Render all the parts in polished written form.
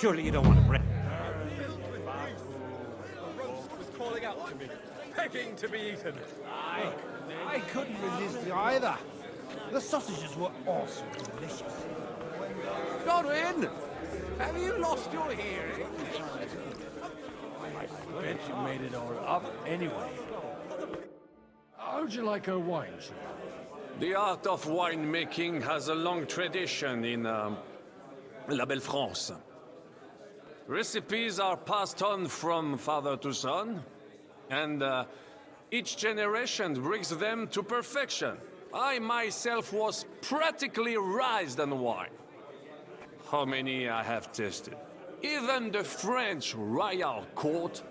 Surely you don't want to break. Was calling out to me, begging to be eaten. I couldn't resist you either. The sausages were also delicious. Godwin! Have you lost your hearing? I bet you made it all up anyway. How'd you like our wine, sir? The art of winemaking has a long tradition in La Belle France. Recipes are passed on from father to son, and each generation brings them to perfection. I myself was practically raised on wine. How many I have tasted. Even the French royal court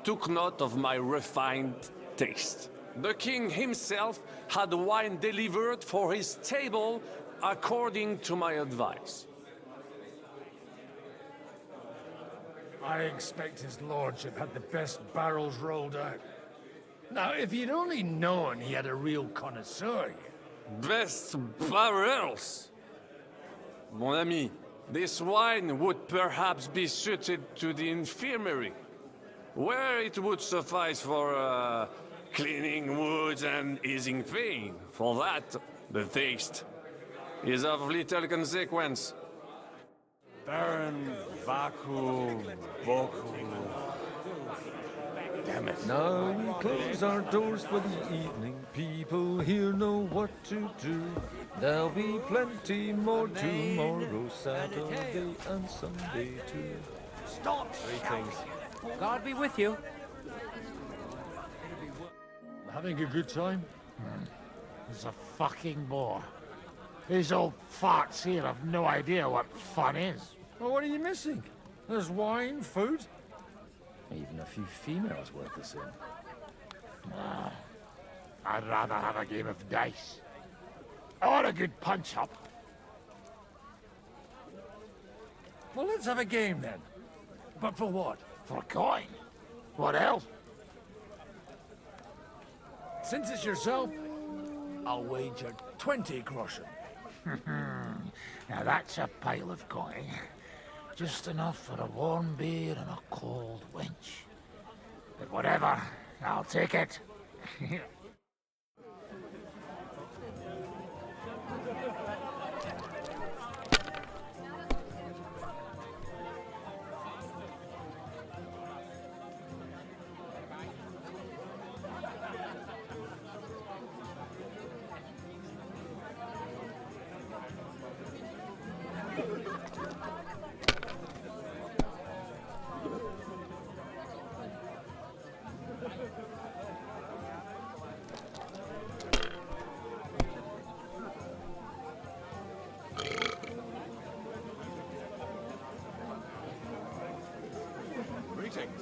took note of my refined taste. The king himself had wine delivered for his table according to my advice. I expect his lordship had the best barrels rolled out. Now, if he'd only known he had a real connoisseur here. Best barrels! Mon ami, this wine would perhaps be suited to the infirmary, where it would suffice for cleaning wounds and easing pain. For that, the taste is of little consequence. Baron Vaku Boku. Damn it. Now we close our doors for the evening. People here know what to do. There'll be plenty more tomorrow, Saturday and Sunday too. Stop Greetings. God be with you. Having a good time? He's a fucking bore. These old farts here have no idea what fun is. Well, what are you missing? There's wine, food. Even a few females worth the same. I'd rather have a game of dice. Or a good punch-up. Well, let's have a game then. But for what? For coin. What else? Since it's yourself, I'll wager 20 groschen. Now that's a pile of coin. Just enough for a warm beer and a cold wench. But whatever, I'll take it. Greetings.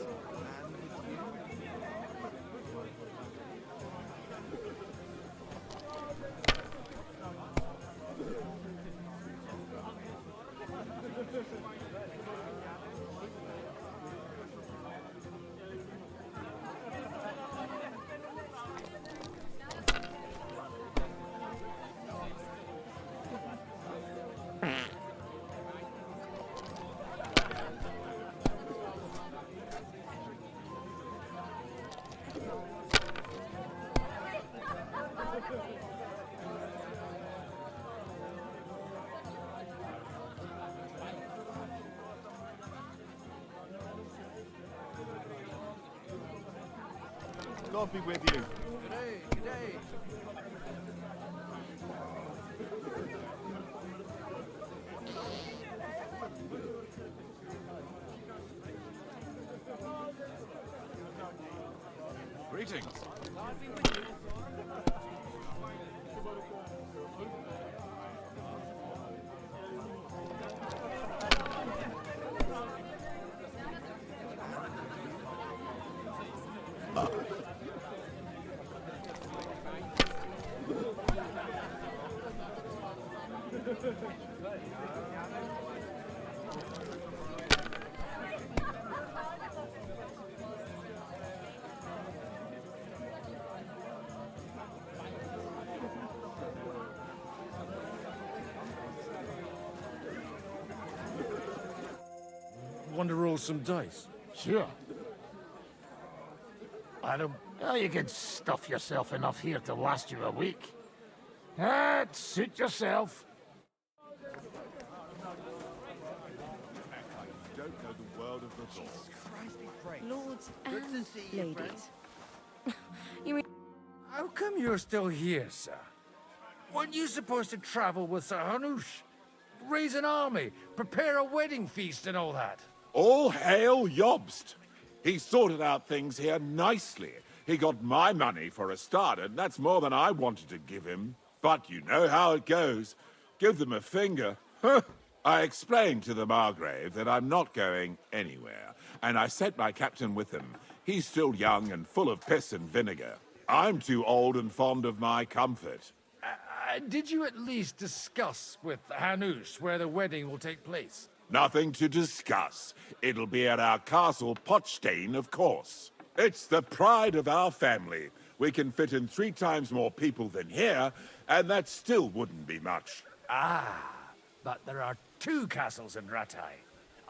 God be with you. Good day, good day. Greetings. God be with you. want to roll some dice? Sure. I don't... Well, you can stuff yourself enough here to last you a week. Suit yourself. Lords and ladies. You mean How come you're still here, sir? Weren't you supposed to travel with Sir Hanush? Raise an army, prepare a wedding feast and all that? All hail Yobst. He sorted out things here nicely. He got my money for a start, and that's more than I wanted to give him. But you know how it goes. Give them a finger. I explained to the Margrave that I'm not going anywhere, and I sent my captain with him. He's still young and full of piss and vinegar. I'm too old and fond of my comfort. Did you at least discuss with Hanush where the wedding will take place? Nothing to discuss. It'll be at our castle Potstein, of course. It's the pride of our family. We can fit in 3 times more people than here, and that still wouldn't be much. But there are 2 castles in Rattay.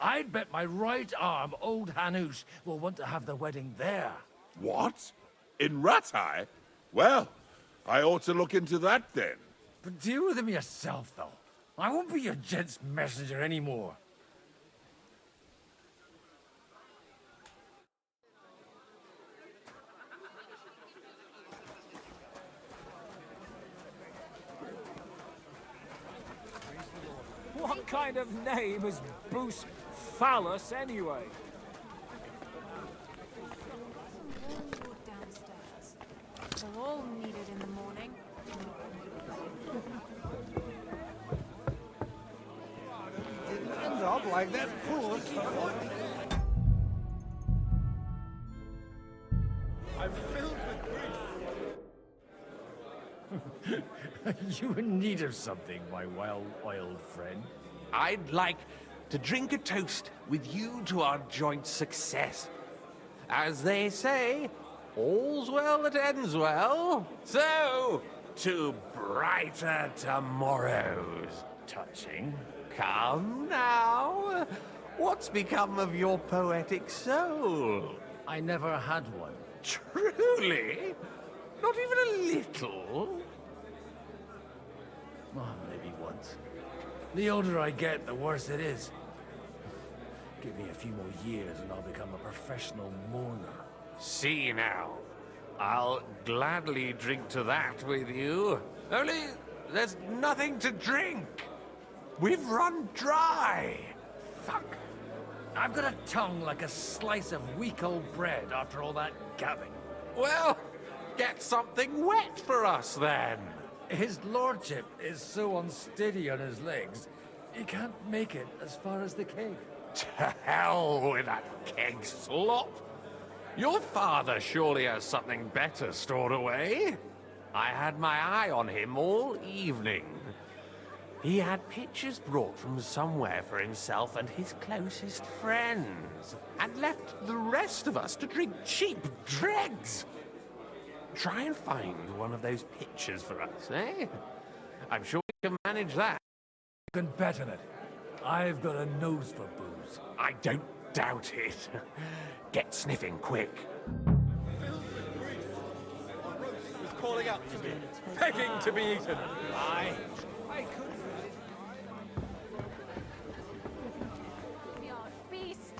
I'd bet my right arm old Hanush will want to have the wedding there. What? In Rattay? Well, I ought to look into that then. But deal with him yourself, though. I won't be your gent's messenger anymore. what kind of name is Bruce Phallus anyway? warm downstairs? They're all needed in the morning. Didn't end up like that poor I'm filled with grief. You in need of something, my well-oiled friend? I'd like to drink a toast with you to our joint success. As they say, all's well that ends well. So, to brighter tomorrows. Touching. Come now. What's become of your poetic soul? I never had one. Truly? Not even a little? Oh, maybe once. The older I get, the worse it is. Give me a few more years and I'll become a professional mourner. See now. I'll gladly drink to that with you. Only, there's nothing to drink. We've run dry. Fuck! I've got a tongue like a slice of weak old bread after all that gabbing. Well, get something wet for us then. His lordship is so unsteady on his legs, he can't make it as far as the keg. To hell with that keg slop. Your father surely has something better stored away. I had my eye on him all evening. He had pictures brought from somewhere for himself and his closest friends, and left the rest of us to drink cheap dregs. Try and find one of those pictures for us, eh? I'm sure we can manage that. You can bet on it. I've got a nose for booze. I don't doubt it. Get sniffing quick. Was calling out to me, begging to be eaten. I couldn't. We are a feast.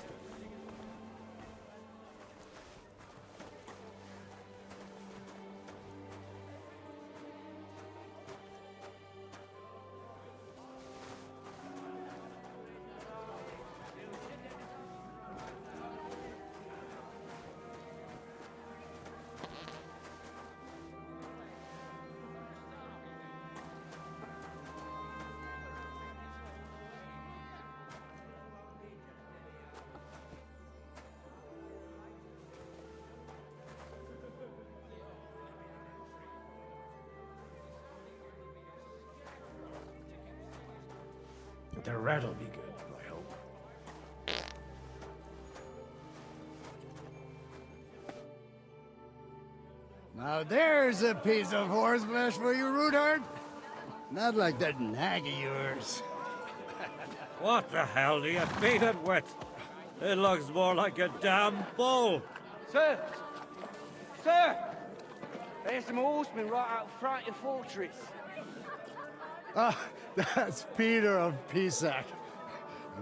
The rat'll be good, I hope. Now there's a piece of horseflesh for you, Rootard. Not like that nag of yours. What the hell do you beat it with? It looks more like a damn bull. Sir! Sir! There's some horsemen right out front of the fortress. Ah, that's Peter of Pisac.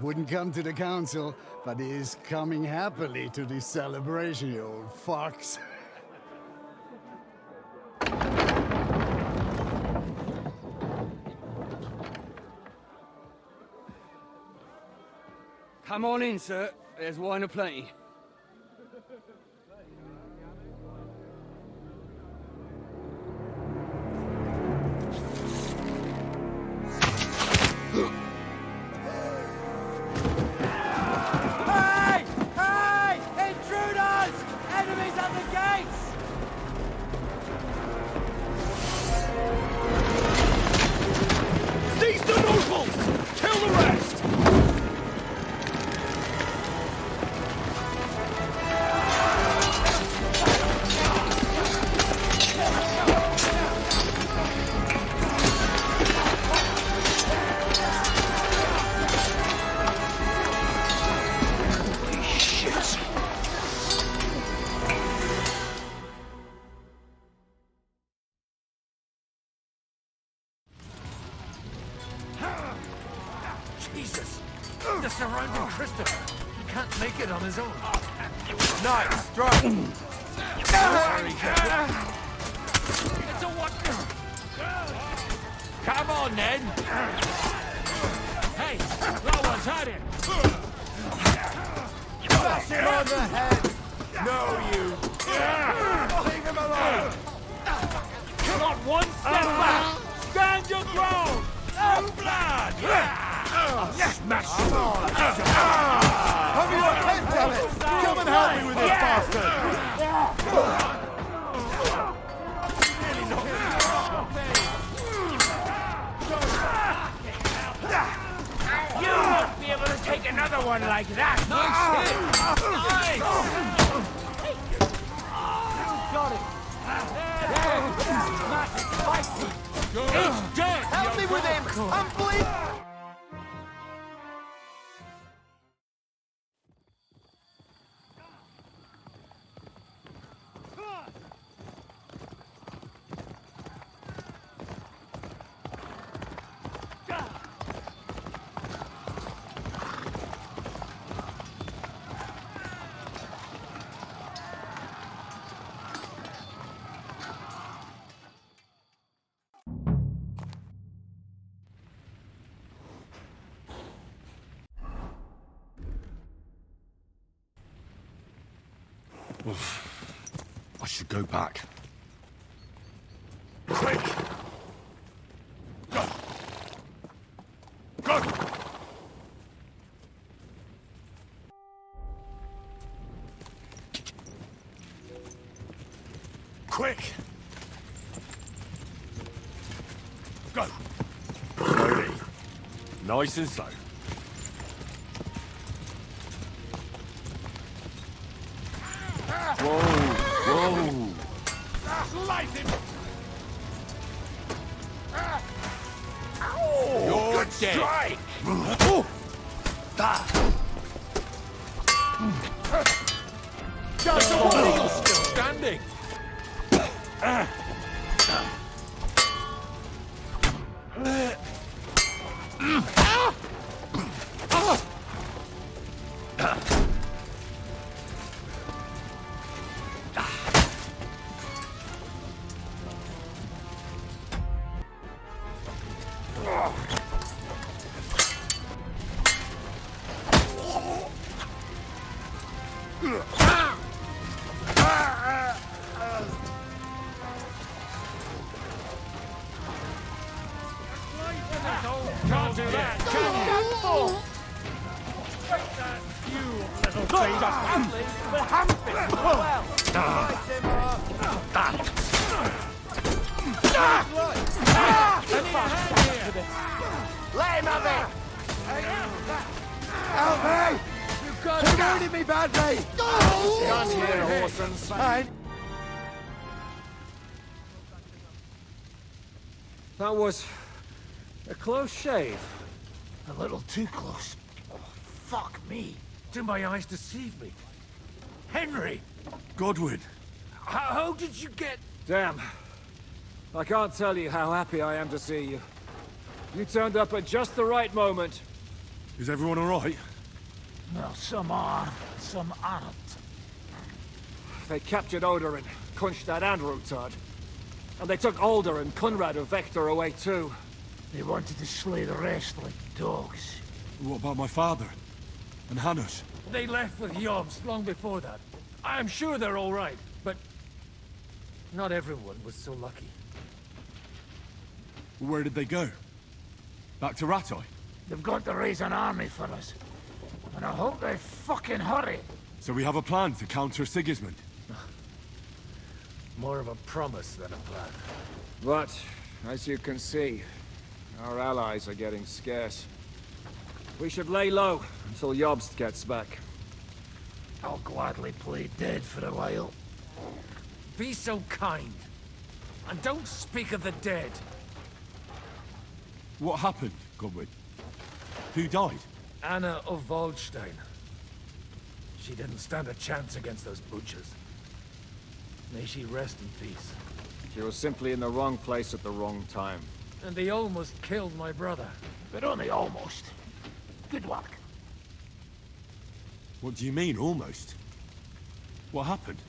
Wouldn't come to the council, but he is coming happily to this celebration, you old fox. Come on in, sir. There's wine aplenty. Hey! Hey! Intruders! Enemies at the gates! Seize the nobles! Kill the rest! Jesus! They're surrounding Christopher. He can't make it on his own. Nice strike! It's a what? Come on, then! Hey, that one's had it! Smash him on the head! No, you! Leave him alone! Not one step back! Stand your ground! No blood! Smash him on! Have you a pen, damn it! Come and help me with this bastard! You won't be able to take another one like that. Nice! He's dead! Help me with him! I'm bleeding! I should go back. Quick! Go! Go! Quick! Go! Slowly. Nice and slow. Whoa! Whoa! Light him! You're dead! Strike! Just you're still standing! Can't do that, can you? You little thing! Just handling, but hamstring as well! Let him have it! Help me! You're hurting me badly! Gun here, Orson. That was a close shave. A little too close. Oh, fuck me. Do my eyes deceive me? Henry! Godwin! How did you get... Damn. I can't tell you how happy I am to see you. You turned up at just the right moment. Is everyone alright? Well, some are, some aren't. They captured Odorin, Kunstad and Rutard. And they took Alder and Kunrad of Vector away too. They wanted to slay the rest like dogs. What about my father? And Hanush? They left with Yobs long before that. I'm sure they're all right, but... not everyone was so lucky. Where did they go? Back to Ratoi? They've got to raise an army for us. And I hope they fucking hurry. So we have a plan to counter Sigismund? More of a promise than a plan. But, as you can see, our allies are getting scarce. We should lay low until Jobst gets back. I'll gladly play dead for a while. Be so kind. And don't speak of the dead. What happened, Godwin? Who died? Anna of Waldstein. She didn't stand a chance against those butchers. May she rest in peace. She was simply in the wrong place at the wrong time. And they almost killed my brother. But only almost. Good work. What do you mean, almost? What happened?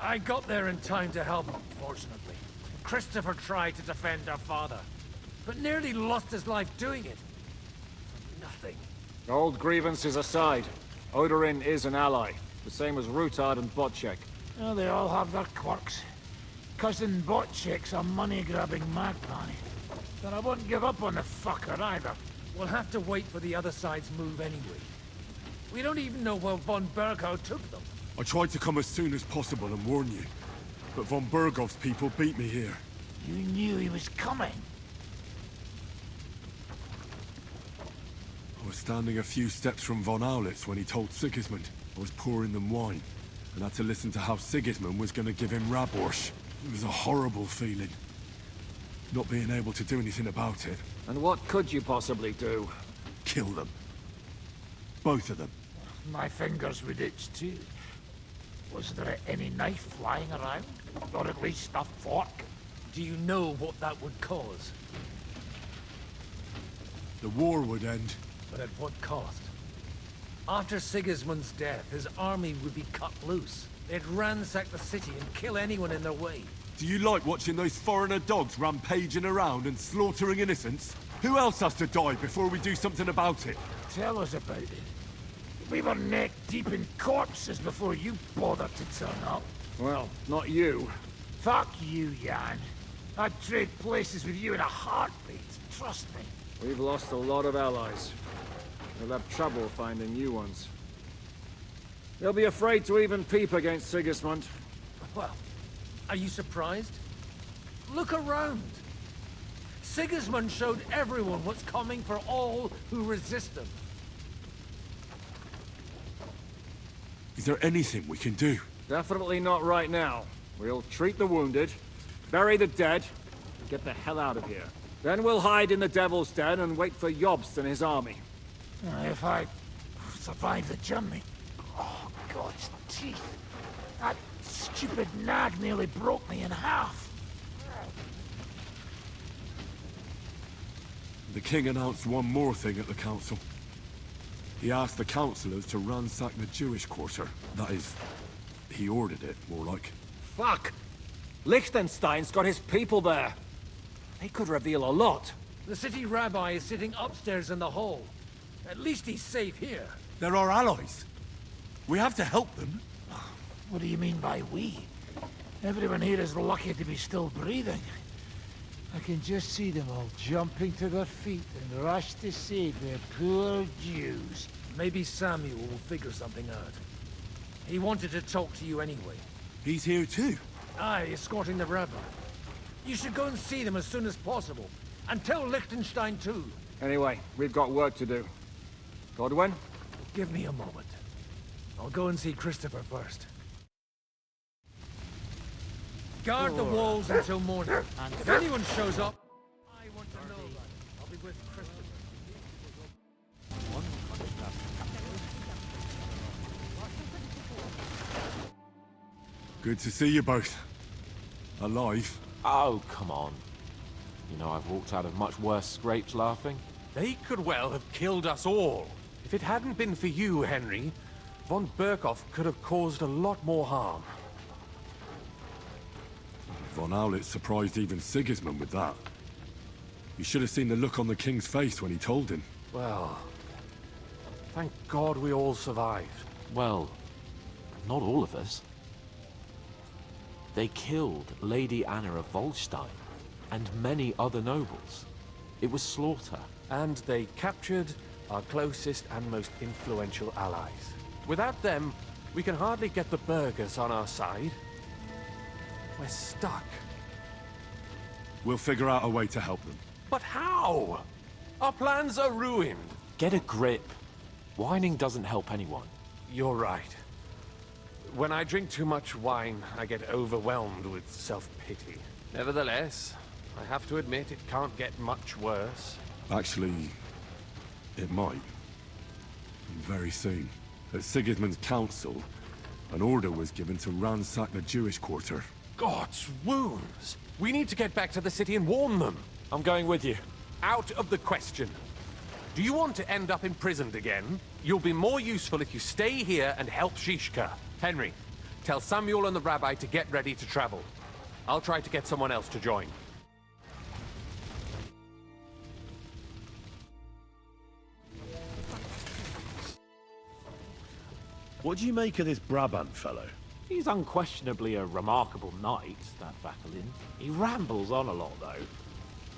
I got there in time to help him, fortunately. Christopher tried to defend our father, but nearly lost his life doing it. For nothing. Old grievances aside, Odorin is an ally, the same as Rutard and Botchek. Well, they all have their quirks. Cousin Botchek's a money-grabbing magpie. But I wouldn't give up on the fucker either. We'll have to wait for the other side's move anyway. We don't even know where von Berghow took them. I tried to come as soon as possible and warn you. But von Bergov's people beat me here. You knew he was coming. I was standing a few steps from von Aulitz when he told Sigismund I was pouring them wine, and had to listen to how Sigismund was going to give him Raborsch. It was a horrible feeling. Not being able to do anything about it. And what could you possibly do? Kill them. Both of them. My fingers would itch too. Was there any knife flying around? Or at least a fork? Do you know what that would cause? The war would end. But at what cost? After Sigismund's death, his army would be cut loose. They'd ransack the city and kill anyone in their way. Do you like watching those foreigner dogs rampaging around and slaughtering innocents? Who else has to die before we do something about it? Tell us about it. We were neck deep in corpses before you bothered to turn up. Well, not you. Fuck you, Jan. I'd trade places with you in a heartbeat. Trust me. We've lost a lot of allies. We'll have trouble finding new ones. They'll be afraid to even peep against Sigismund. Well, are you surprised? Look around. Sigismund showed everyone what's coming for all who resist him. Is there anything we can do? Definitely not right now. We'll treat the wounded, bury the dead, and get the hell out of here. Then we'll hide in the Devil's Den and wait for Jobst and his army. If I survive the journey... Oh, God's teeth. That stupid nag nearly broke me in half. The king announced one more thing at the council. He asked the councillors to ransack the Jewish quarter. That is, he ordered it, more like. Fuck! Liechtenstein's got his people there. They could reveal a lot. The city rabbi is sitting upstairs in the hall. At least he's safe here. They're our allies. We have to help them. What do you mean by we? Everyone here is lucky to be still breathing. I can just see them all jumping to their feet and rush to save their poor Jews. Maybe Samuel will figure something out. He wanted to talk to you anyway. He's here too. Aye, escorting the rabbi. You should go and see them as soon as possible. And tell Liechtenstein too. Anyway, we've got work to do. Godwin? Give me a moment. I'll go and see Christopher first. Guard the walls until morning. If anyone shows up, I want to know that. I'll be with Christopher. Good to see you both. Alive. Oh, come on. You know I've walked out of much worse scrapes laughing. They could well have killed us all. If it hadn't been for you, Henry, von Berkhoff could have caused a lot more harm. Von Aulitz surprised even Sigismund with that. You should have seen the look on the king's face when he told him. Well, thank God we all survived. Well, not all of us. They killed Lady Anna of Volstein and many other nobles. It was slaughter. And they captured our closest and most influential allies. Without them, we can hardly get the burghers on our side. We're stuck. We'll figure out a way to help them. But how? Our plans are ruined. Get a grip. Whining doesn't help anyone. You're right. When I drink too much wine, I get overwhelmed with self-pity. Nevertheless, I have to admit it can't get much worse. Actually, it might. Very soon. At Sigismund's council, an order was given to ransack the Jewish quarter. God's wounds! We need to get back to the city and warn them. I'm going with you. Out of the question. Do you want to end up imprisoned again? You'll be more useful if you stay here and help Shishka. Henry, tell Samuel and the rabbi to get ready to travel. I'll try to get someone else to join. What do you make of this Brabant fellow? He's unquestionably a remarkable knight, that Vakalin. He rambles on a lot, though.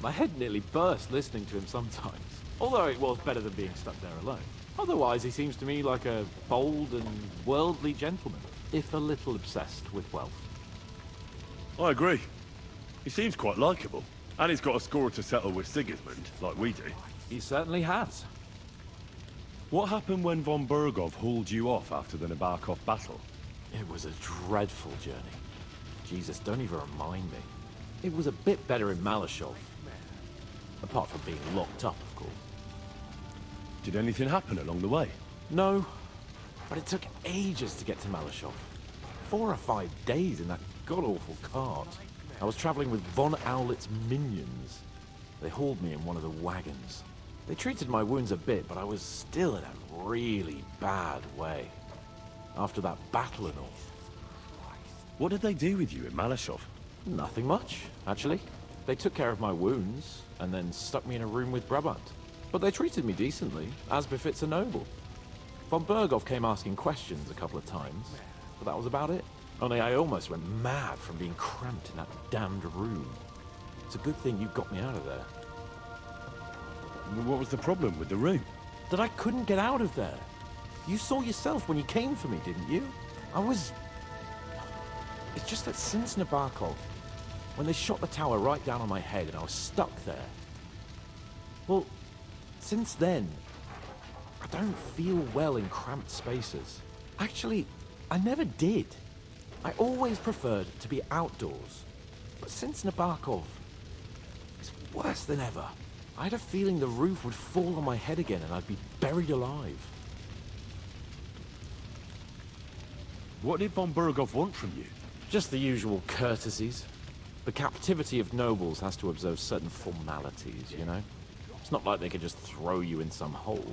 My head nearly burst listening to him sometimes. Although it was better than being stuck there alone. Otherwise, he seems to me like a bold and worldly gentleman, if a little obsessed with wealth. I agree. He seems quite likable. And he's got a score to settle with Sigismund, like we do. He certainly has. What happened when von Berghoff hauled you off after the Nabokov battle? It was a dreadful journey. Jesus, don't even remind me. It was a bit better in Malashov. Apart from being locked up, of course. Did anything happen along the way? No, but it took ages to get to Malashov. 4 or 5 days in that god-awful cart. I was traveling with von Aulitz's minions. They hauled me in one of the wagons. They treated my wounds a bit, but I was still in a really bad way. After that battle and all. What did they do with you in Malashov? Nothing much, actually. They took care of my wounds, and then stuck me in a room with Brabant. But they treated me decently, as befits a noble. Von Berghoff came asking questions a couple of times, but that was about it. Only I almost went mad from being cramped in that damned room. It's a good thing you got me out of there. What was the problem with the room? That I couldn't get out of there. You saw yourself when you came for me, didn't you? It's just that since Nabokov, when they shot the tower right down on my head and I was stuck there. Well, since then, I don't feel well in cramped spaces. Actually, I never did. I always preferred to be outdoors. But since Nabokov, it's worse than ever. I had a feeling the roof would fall on my head again and I'd be buried alive. What did von Berghoff want from you? Just the usual courtesies. The captivity of nobles has to observe certain formalities, you know? It's not like they could just throw you in some hole.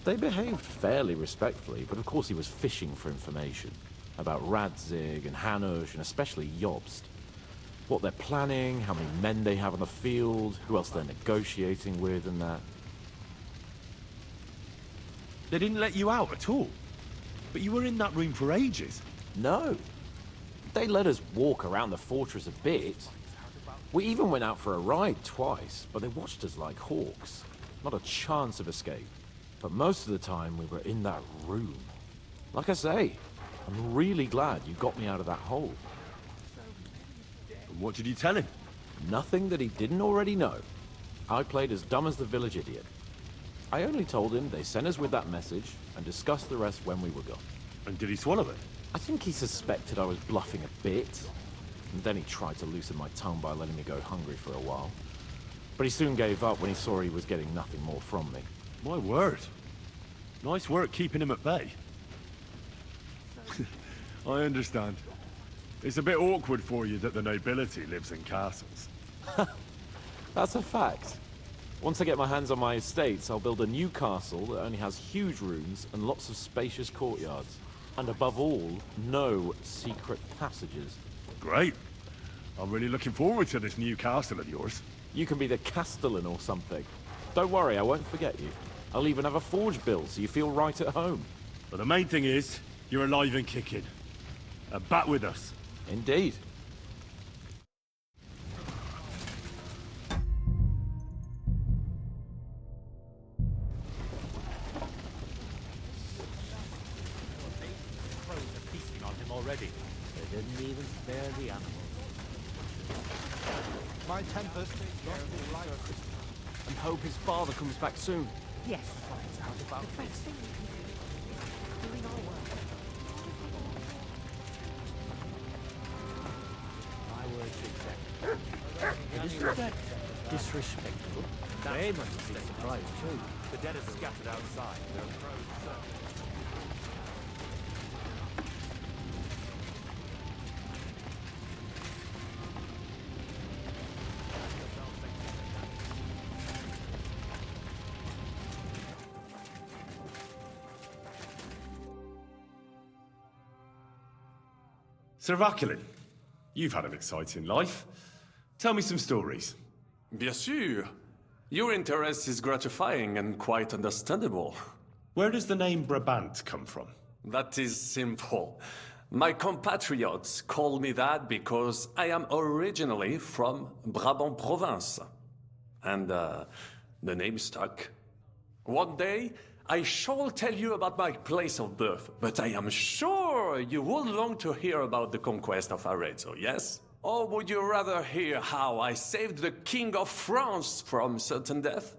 They behaved fairly respectfully, but of course he was fishing for information. About Radzig and Hanush, and especially Jobst. What they're planning, how many men they have on the field, who else they're negotiating with and that. They didn't let you out at all? But you were in that room for ages. No. They let us walk around the fortress a bit. We even went out for a ride twice, but they watched us like hawks. Not a chance of escape. But most of the time we were in that room. Like I say, I'm really glad you got me out of that hole. And what did you tell him? Nothing that he didn't already know. I played as dumb as the village idiot. I only told him they sent us with that message and discussed the rest when we were gone. And did he swallow it? I think he suspected I was bluffing a bit. And then he tried to loosen my tongue by letting me go hungry for a while. But he soon gave up when he saw he was getting nothing more from me. My word. Nice work keeping him at bay. I understand. It's a bit awkward for you that the nobility lives in castles. That's a fact. Once I get my hands on my estates, I'll build a new castle that only has huge rooms and lots of spacious courtyards. And above all, no secret passages. Great. I'm really looking forward to this new castle of yours. You can be the castellan or something. Don't worry, I won't forget you. I'll even have a forge built so you feel right at home. But the main thing is, you're alive and kicking. And back with us. Indeed. Already. They didn't even spare the animals. My tempest got me right. And hope his father comes back soon. Yes, finds out about the best thing we can do. Doing our work. My words exactly. Isn't that disrespectful? They must be surprised too. The dead are scattered outside. Their crows circle. Sir Vaculin, you've had an exciting life. Tell me some stories. Bien sûr. Your interest is gratifying and quite understandable. Where does the name Brabant come from? That is simple. My compatriots call me that because I am originally from Brabant province. And the name stuck. One day, I shall tell you about my place of birth, but I am sure you would long to hear about the conquest of Arezzo, yes? Or would you rather hear how I saved the King of France from certain death?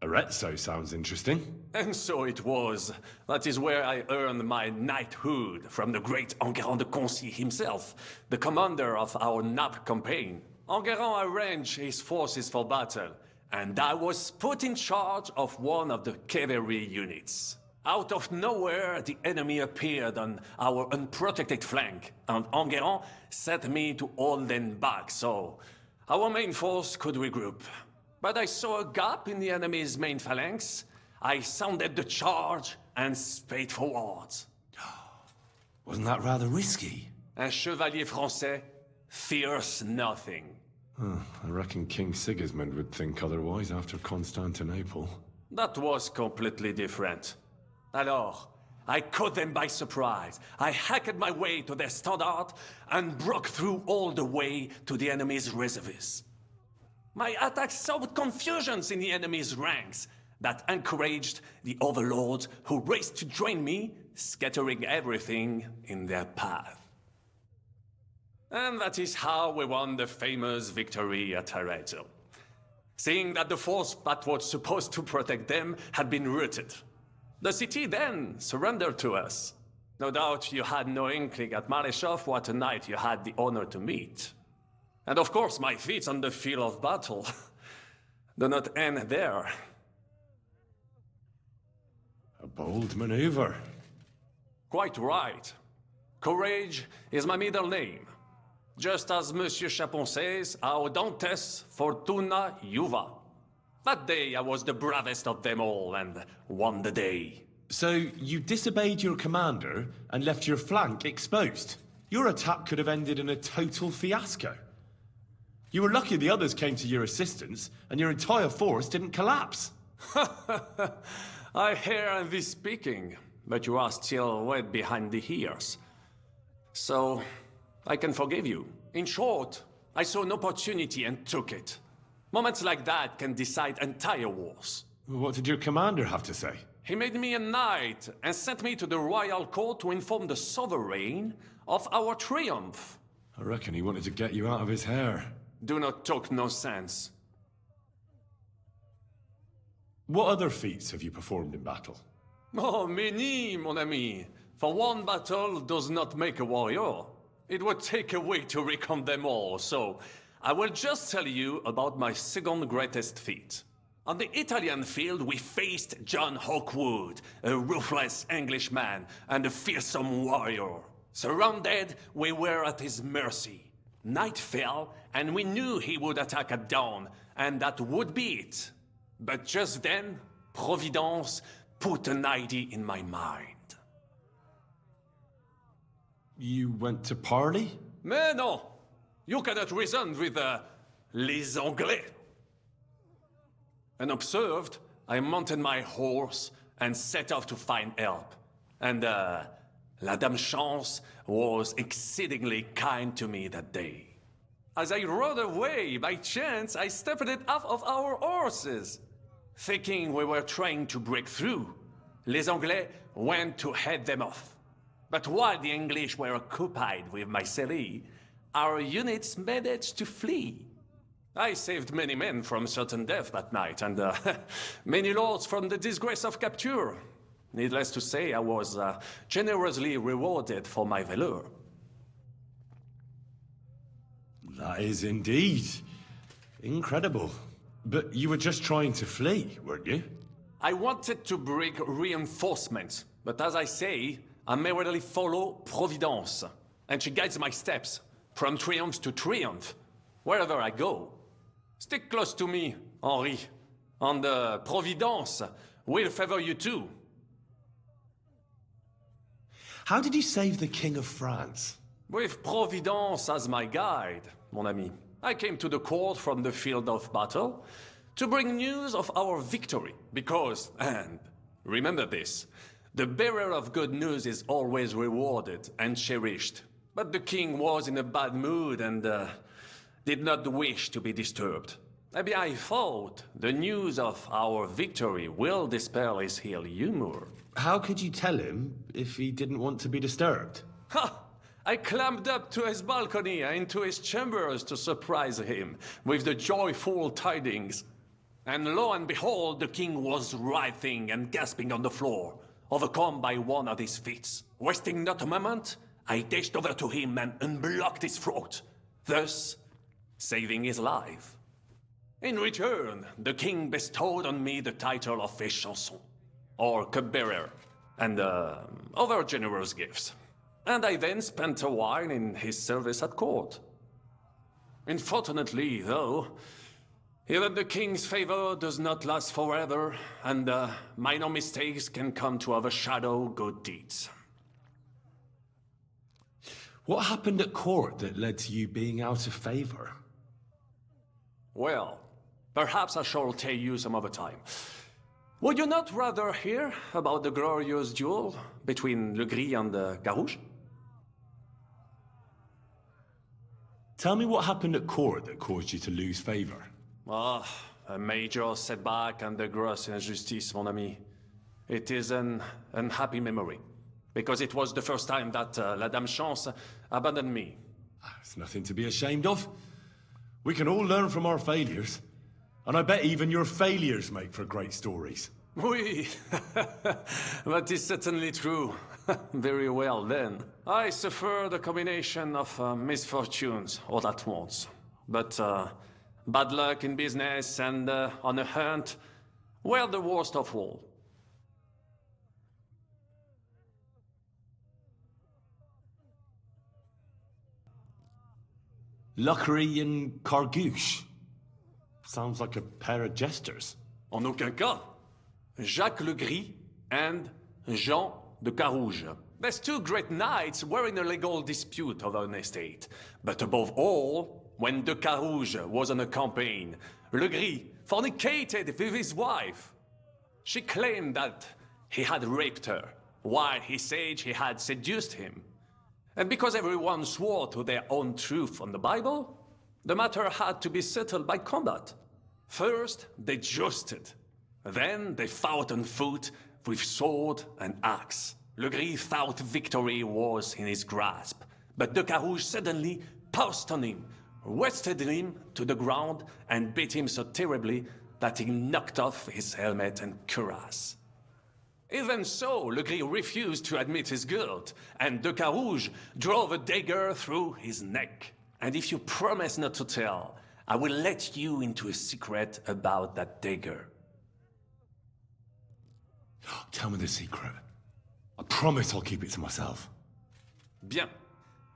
Arezzo sounds interesting. And so it was. That is where I earned my knighthood from the great Enguerrand de Concy himself, the commander of our Naples campaign. Enguerrand arranged his forces for battle, and I was put in charge of one of the cavalry units. Out of nowhere, the enemy appeared on our unprotected flank, and Enguerrand set me to hold them back so our main force could regroup. But I saw a gap in the enemy's main phalanx. I sounded the charge and sped forwards. Wasn't that rather risky? Un chevalier français fears nothing. I reckon King Sigismund would think otherwise after Constantinople. That was completely different. Alors, I caught them by surprise. I hacked my way to their standard and broke through all the way to the enemy's reserves. My attack sowed confusions in the enemy's ranks that encouraged the overlords who raced to join me, scattering everything in their path. And that is how we won the famous victory at Arezzo. Seeing that the force that was supposed to protect them had been routed. The city then surrendered to us. No doubt you had no inkling at Maleshov what a knight you had the honor to meet. And of course my feats on the field of battle do not end there. A bold maneuver. Quite right. Courage is my middle name. Just as Monsieur Chapon says, Audantes Fortuna Juva. That day I was the bravest of them all and won the day. So you disobeyed your commander and left your flank exposed? Your attack could have ended in a total fiasco. You were lucky the others came to your assistance and your entire force didn't collapse. I hear thee speaking, but you are still wet behind the ears. So, I can forgive you. In short, I saw an opportunity and took it. Moments like that can decide entire wars. What did your commander have to say? He made me a knight and sent me to the royal court to inform the sovereign of our triumph. I reckon he wanted to get you out of his hair. Do not talk nonsense. What other feats have you performed in battle? Oh, many, mon ami. For one battle does not make a warrior. It would take a week to recount them all, so I will just tell you about my second greatest feat. On the Italian field, we faced John Hawkwood, a ruthless Englishman and a fearsome warrior. Surrounded, we were at his mercy. Night fell, and we knew he would attack at dawn, and that would be it. But just then, Providence put an idea in my mind. You went to parley? Mais non! You cannot reason with les Anglais. Unobserved, I mounted my horse and set off to find help. And La Dame Chance was exceedingly kind to me that day. As I rode away, by chance, I stepped it off of our horses. Thinking we were trying to break through, les Anglais went to head them off. But while the English were occupied with Myceli, our units managed to flee. I saved many men from certain death that night, and many lords from the disgrace of capture. Needless to say, I was generously rewarded for my valor. That is indeed incredible. But you were just trying to flee, weren't you? I wanted to bring reinforcements, but as I say, I merely follow Providence, and she guides my steps, from triumph to triumph, wherever I go. Stick close to me, Henri, and Providence will favor you too. How did you save the King of France? With Providence as my guide, mon ami. I came to the court from the field of battle to bring news of our victory, because, and remember this, the bearer of good news is always rewarded and cherished. But the king was in a bad mood and did not wish to be disturbed. Maybe I thought the news of our victory will dispel his ill humor. How could you tell him if he didn't want to be disturbed? Ha! I climbed up to his balcony and into his chambers to surprise him with the joyful tidings. And lo and behold, the king was writhing and gasping on the floor, overcome by one of his fits. Wasting not a moment, I dashed over to him and unblocked his throat, thus saving his life. In return, the king bestowed on me the title of Échanson, or cupbearer, and other generous gifts. And I then spent a while in his service at court. Unfortunately, though, even the king's favor does not last forever, and minor mistakes can come to overshadow good deeds. What happened at court that led to you being out of favor? Well, perhaps I shall tell you some other time. Would you not rather hear about the glorious duel between Le Gris and Carouge? Tell me what happened at court that caused you to lose favor. Ah, a major setback and a gross injustice, mon ami. It is an unhappy memory, because it was the first time that La Dame Chance abandoned me. It's nothing to be ashamed of. We can all learn from our failures. And I bet even your failures make for great stories. Oui, that is certainly true. Very well, then. I suffered a combination of misfortunes all at once. But bad luck in business and on a hunt were the worst of all. Luckery and Cargouche. Sounds like a pair of jesters. En aucun cas. Jacques Le Gris and Jean de Carouge. These two great knights were in a legal dispute over an estate. But above all, when de Carouge was on a campaign, Le Gris fornicated with his wife. She claimed that he had raped her, while he said he had seduced him. And because everyone swore to their own truth on the Bible, the matter had to be settled by combat. First, they jousted. Then they fought on foot with sword and axe. Le Gris thought victory was in his grasp, but de Carouge suddenly pounced on him, wrested him to the ground, and beat him so terribly that he knocked off his helmet and cuirass. Even so, Le Gris refused to admit his guilt, and de Carouge drove a dagger through his neck. And if you promise not to tell, I will let you into a secret about that dagger. Tell me the secret. I promise I'll keep it to myself. Bien.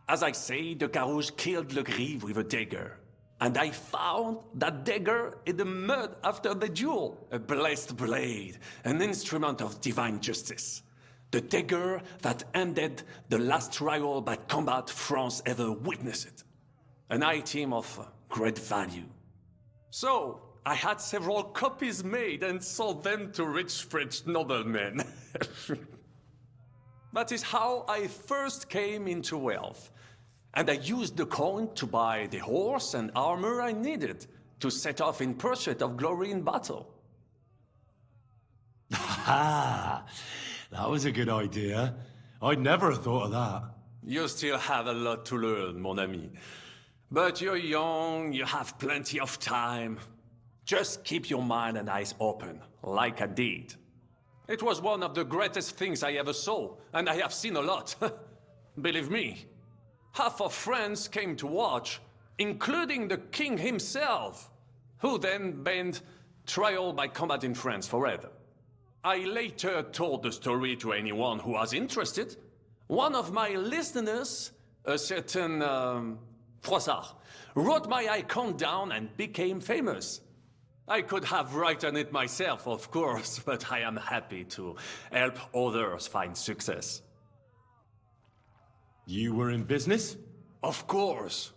As I say, the Carouge killed Le Grive with a dagger. And I found that dagger in the mud after the duel. A blessed blade, an instrument of divine justice. The dagger that ended the last trial by combat France ever witnessed. An item of great value. So, I had several copies made and sold them to rich French noblemen. That is how I first came into wealth. And I used the coin to buy the horse and armor I needed to set off in pursuit of glory in battle. Ah, that was a good idea. I'd never have thought of that. You still have a lot to learn, mon ami. But you're young, you have plenty of time. Just keep your mind and eyes open, like I did. It was one of the greatest things I ever saw, and I have seen a lot. Believe me. Half of France came to watch, including the king himself, who then banned trial by combat in France forever. I later told the story to anyone who was interested. One of my listeners, a certain Froissart, wrote my icon down and became famous. I could have written it myself, of course, but I am happy to help others find success. You were in business? Of course.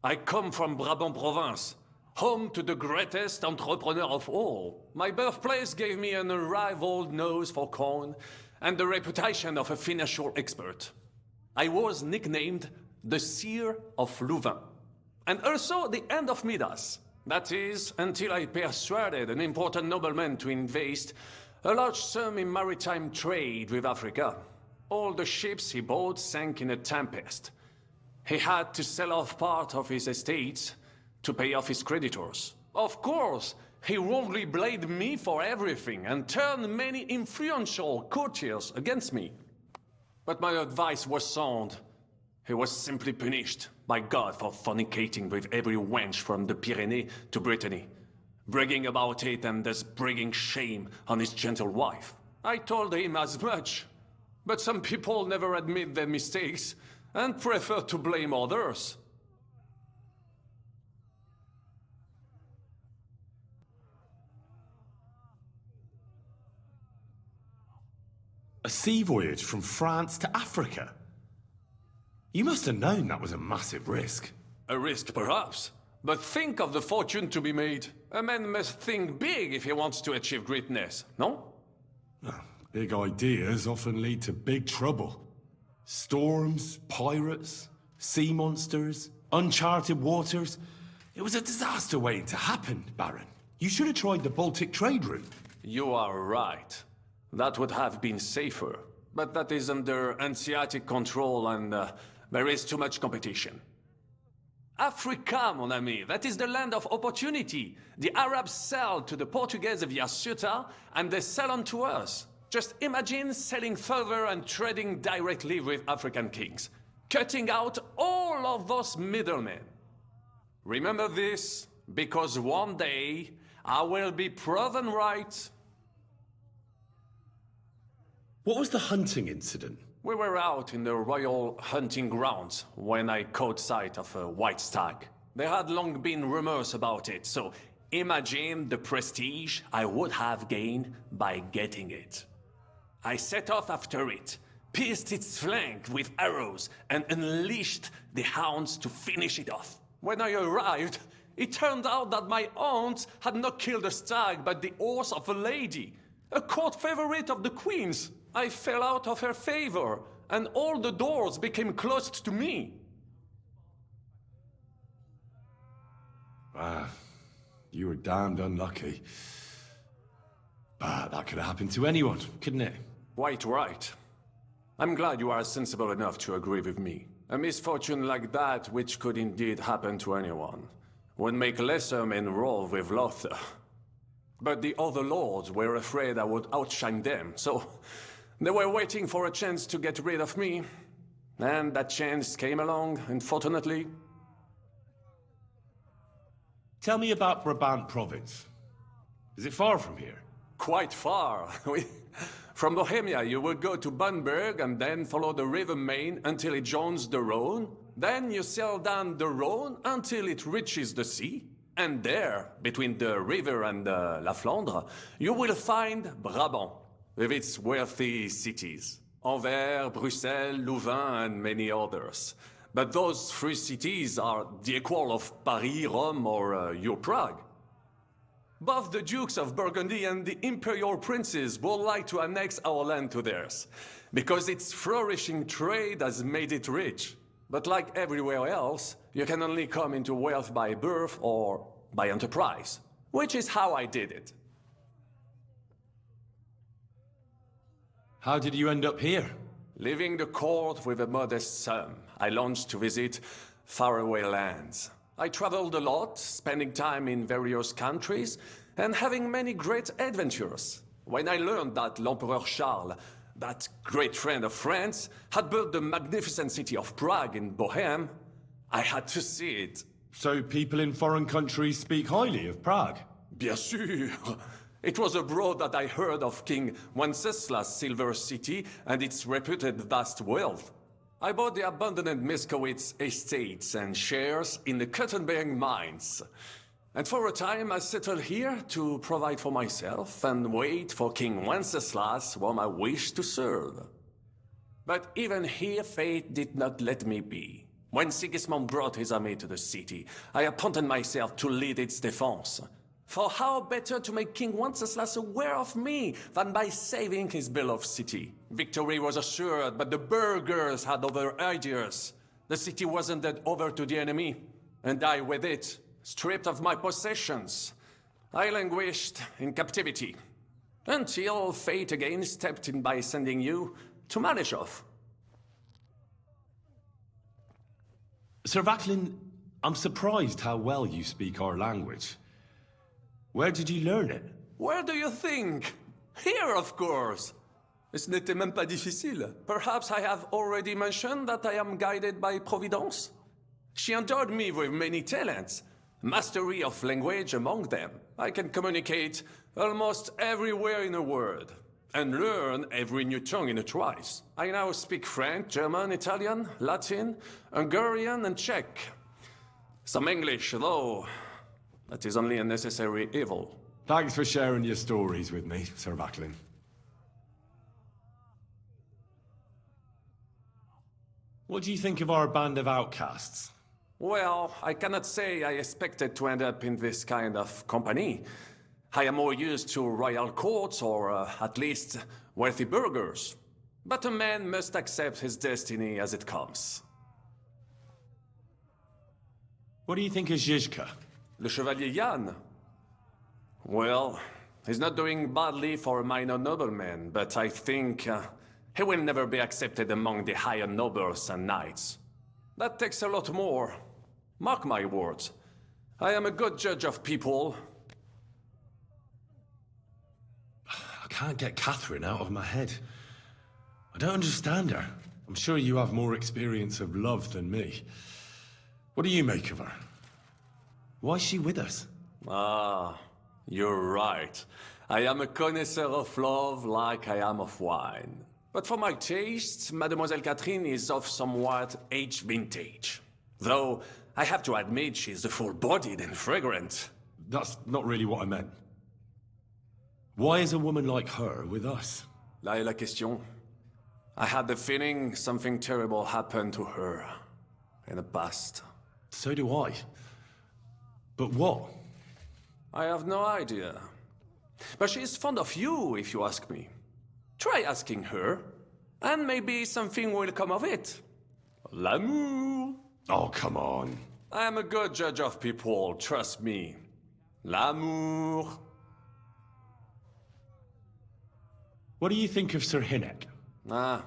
I come from Brabant province, home to the greatest entrepreneur of all. My birthplace gave me an unrivaled nose for coin and the reputation of a financial expert. I was nicknamed the Seer of Louvain, and also the End of Midas. That is, until I persuaded an important nobleman to invest a large sum in maritime trade with Africa. All the ships he bought sank in a tempest. He had to sell off part of his estates to pay off his creditors. Of course, he wrongly blamed me for everything and turned many influential courtiers against me. But my advice was sound. He was simply punished by God for fornicating with every wench from the Pyrenees to Brittany, bragging about it and thus bringing shame on his gentle wife. I told him as much. But some people never admit their mistakes and prefer to blame others. A sea voyage from France to Africa? You must have known that was a massive risk. A risk, perhaps. But think of the fortune to be made. A man must think big if he wants to achieve greatness, no? Big ideas often lead to big trouble. Storms, pirates, sea monsters, uncharted waters. It was a disaster waiting to happen, Baron. You should have tried the Baltic trade route. You are right. That would have been safer. But that is under Hanseatic control and there is too much competition. Africa, mon ami, that is the land of opportunity. The Arabs sell to the Portuguese via Ceuta and they sell on to us. Just imagine selling further and trading directly with African kings, cutting out all of those middlemen. Remember this, because one day I will be proven right. What was the hunting incident? We were out in the royal hunting grounds when I caught sight of a white stag. There had long been rumors about it, so imagine the prestige I would have gained by getting it. I set off after it, pierced its flank with arrows, and unleashed the hounds to finish it off. When I arrived, it turned out that my aunt had not killed a stag, but the horse of a lady, a court favorite of the queen's. I fell out of her favor, and all the doors became closed to me. Ah, you were damned unlucky. But that could have happened to anyone, couldn't it? Quite right. I'm glad you are sensible enough to agree with me. A misfortune like that, which could indeed happen to anyone, would make lesser men roll with laughter. But the other lords were afraid I would outshine them, so they were waiting for a chance to get rid of me. And that chance came along, unfortunately. Tell me about Brabant province. Is it far from here? Quite far. From Bohemia, you will go to Bamberg and then follow the river Main until it joins the Rhone. Then you sail down the Rhone until it reaches the sea. And there, between the river and La Flandre, you will find Brabant, with its wealthy cities. Anvers, Bruxelles, Louvain, and many others. But those three cities are the equal of Paris, Rome, or your Prague. Both the Dukes of Burgundy and the Imperial Princes would like to annex our land to theirs, because its flourishing trade has made it rich. But like everywhere else, you can only come into wealth by birth or by enterprise, which is how I did it. How did you end up here? Leaving the court with a modest sum, I launched to visit faraway lands. I traveled a lot, spending time in various countries, and having many great adventures. When I learned that l'Empereur Charles, that great friend of France, had built the magnificent city of Prague in Bohème, I had to see it. So people in foreign countries speak highly of Prague? Bien sûr! It was abroad that I heard of King Wenceslas' Silver City and its reputed vast wealth. I bought the abandoned Miskowitz estates and shares in the Kuttenberg mines. And for a time I settled here to provide for myself and wait for King Wenceslas, whom I wished to serve. But even here fate did not let me be. When Sigismund brought his army to the city, I appointed myself to lead its defense. For how better to make King Wenceslas aware of me than by saving his beloved city? Victory was assured, but the burghers had other ideas. The city was handed over to the enemy, and I with it, stripped of my possessions. I languished in captivity, until fate again stepped in by sending you to Malishov. Sir Vaclin, I'm surprised how well you speak our language. Where did you learn it? Where do you think? Here, of course. Ce n'était même pas difficile. Perhaps I have already mentioned that I am guided by Providence. She endowed me with many talents, mastery of language among them. I can communicate almost everywhere in a word, and learn every new tongue in a trice. I now speak French, German, Italian, Latin, Hungarian, and Czech. Some English, though. That is only a necessary evil. Thanks for sharing your stories with me, Sir Vaclin. What do you think of our band of outcasts? Well, I cannot say I expected to end up in this kind of company. I am more used to royal courts or, at least, wealthy burghers. But a man must accept his destiny as it comes. What do you think of Zizka? Le Chevalier Jan? Well, he's not doing badly for a minor nobleman, but I think he will never be accepted among the higher nobles and knights. That takes a lot more. Mark my words. I am a good judge of people. I can't get Catherine out of my head. I don't understand her. I'm sure you have more experience of love than me. What do you make of her? Why is she with us? Ah, you're right. I am a connoisseur of love like I am of wine. But for my taste, Mademoiselle Catherine is of somewhat aged vintage. Though, I have to admit she's full-bodied and fragrant. That's not really what I meant. Why is a woman like her with us? Là est la question. I had the feeling something terrible happened to her in the past. So do I. But what? I have no idea. But she is fond of you, if you ask me. Try asking her, and maybe something will come of it. L'amour. Oh, come on. I am a good judge of people, trust me. L'amour. What do you think of Sir Hynek? Ah,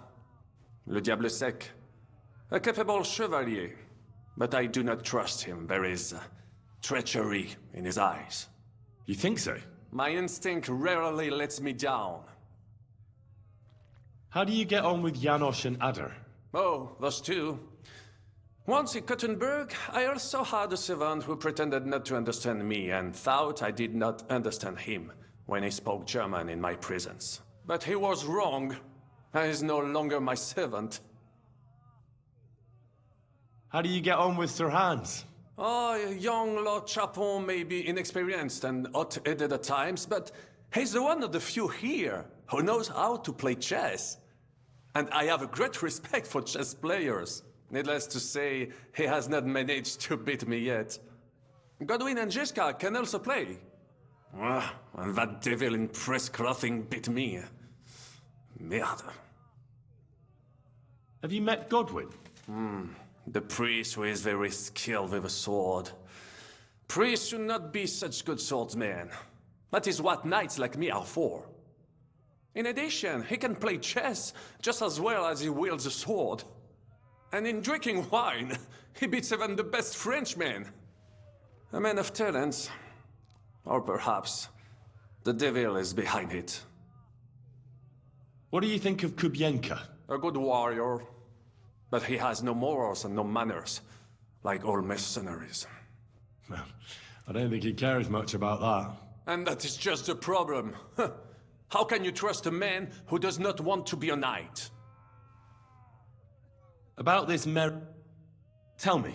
le diable sec. A capable chevalier, but I do not trust him. There is treachery in his eyes. You think so? My instinct rarely lets me down. How do you get on with Janosch and Adder? Oh, those two. Once in Kuttenberg, I also had a servant who pretended not to understand me and thought I did not understand him when he spoke German in my presence. But he was wrong. He is no longer my servant. How do you get on with Sir Hans? Oh, young Lord Chapon may be inexperienced and hot-headed at times, but he's one of the few here who knows how to play chess. And I have a great respect for chess players. Needless to say, he has not managed to beat me yet. Godwin and Jiska can also play. And that devil in press clothing beat me. Merde. Have you met Godwin? The priest who is very skilled with a sword. Priests should not be such good swordsmen. That is what knights like me are for. In addition, he can play chess just as well as he wields a sword. And in drinking wine, he beats even the best Frenchmen. A man of talents. Or perhaps the devil is behind it. What do you think of Kubienka? A good warrior. But he has no morals and no manners, like all mercenaries. Well, I don't think he cares much about that. And that is just the problem. How can you trust a man who does not want to be a knight? About this Tell me,